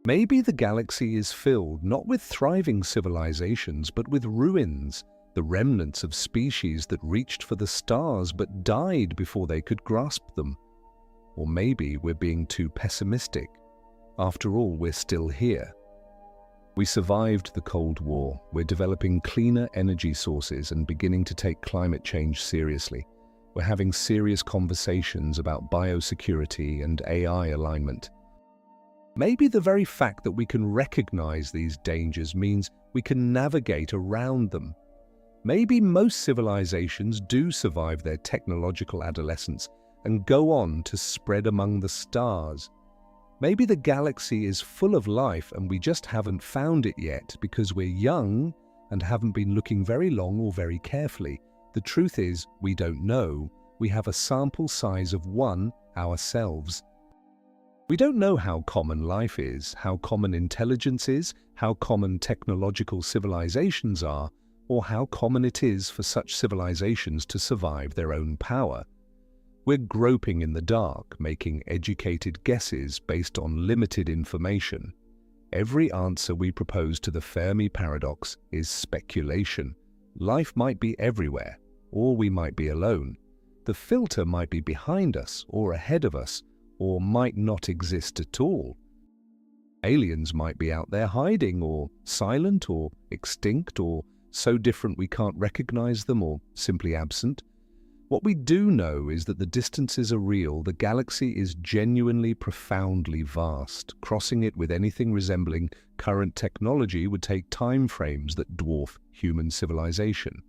[SPEAKER 1] Maybe the galaxy is filled not with thriving civilizations, but with ruins, the remnants of species that reached for the stars but died before they could grasp them. Or maybe we're being too pessimistic. After all, we're still here. We survived the Cold War. We're developing cleaner energy sources and beginning to take climate change seriously. We're having serious conversations about biosecurity and AI alignment. Maybe the very fact that we can recognize these dangers means we can navigate around them. Maybe most civilizations do survive their technological adolescence, and go on to spread among the stars. Maybe the galaxy is full of life and we just haven't found it yet because we're young and haven't been looking very long or very carefully. The truth is, we don't know. We have a sample size of one ourselves. We don't know how common life is, how common intelligence is, how common technological civilizations are, or how common it is for such civilizations to survive their own power. We're groping in the dark, making educated guesses based on limited information. Every answer we propose to the Fermi paradox is speculation. Life might be everywhere, or we might be alone. The filter might be behind us or ahead of us, or might not exist at all. Aliens might be out there hiding, or silent, or extinct, or so different we can't recognize them, or simply absent. What we do know is that the distances are real. The galaxy is genuinely profoundly vast. Crossing it with anything resembling current technology would take time frames that dwarf human civilization.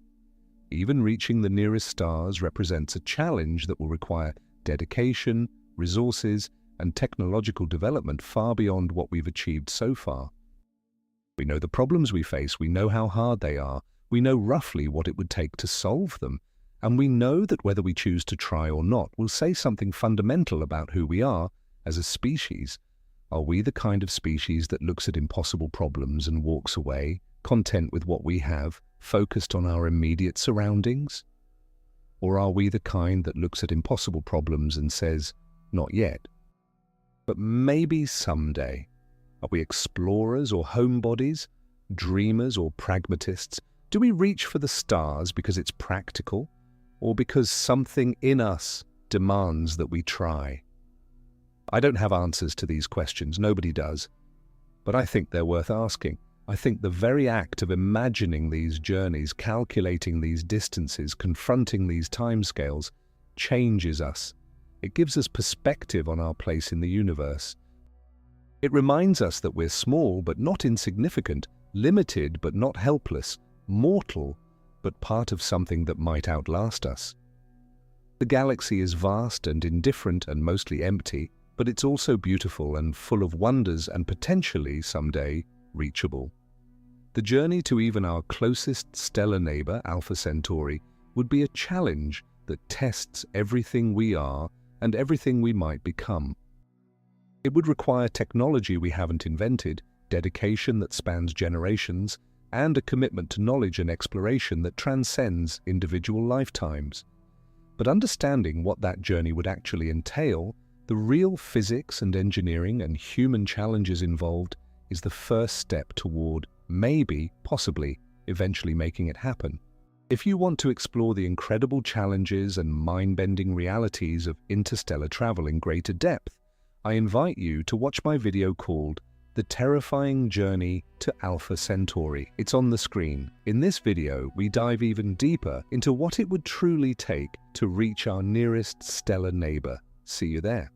[SPEAKER 1] Even reaching the nearest stars represents a challenge that will require dedication, resources, and technological development far beyond what we've achieved so far. We know the problems we face, we know how hard they are, we know roughly what it would take to solve them, and we know that whether we choose to try or not will say something fundamental about who we are as a species. Are we the kind of species that looks at impossible problems and walks away, content with what we have, focused on our immediate surroundings? Or are we the kind that looks at impossible problems and says, not yet, but maybe someday? Are we explorers or homebodies, dreamers or pragmatists? Do we reach for the stars because it's practical, or because something in us demands that we try? I don't have answers to these questions, nobody does, but I think they're worth asking. I think the very act of imagining these journeys, calculating these distances, confronting these timescales, changes us. It gives us perspective on our place in the universe. It reminds us that we're small but not insignificant, limited but not helpless, mortal but part of something that might outlast us. The galaxy is vast and indifferent and mostly empty, but it's also beautiful and full of wonders and potentially, someday, reachable. The journey to even our closest stellar neighbor, Alpha Centauri, would be a challenge that tests everything we are and everything we might become. It would require technology we haven't invented, dedication that spans generations, and a commitment to knowledge and exploration that transcends individual lifetimes. But understanding what that journey would actually entail, the real physics and engineering and human challenges involved, is the first step toward maybe, possibly, eventually making it happen. If you want to explore the incredible challenges and mind-bending realities of interstellar travel in greater depth, I invite you to watch my video called The Terrifying Journey to Alpha Centauri. It's on the screen. In this video, we dive even deeper into what it would truly take to reach our nearest stellar neighbor. See you there.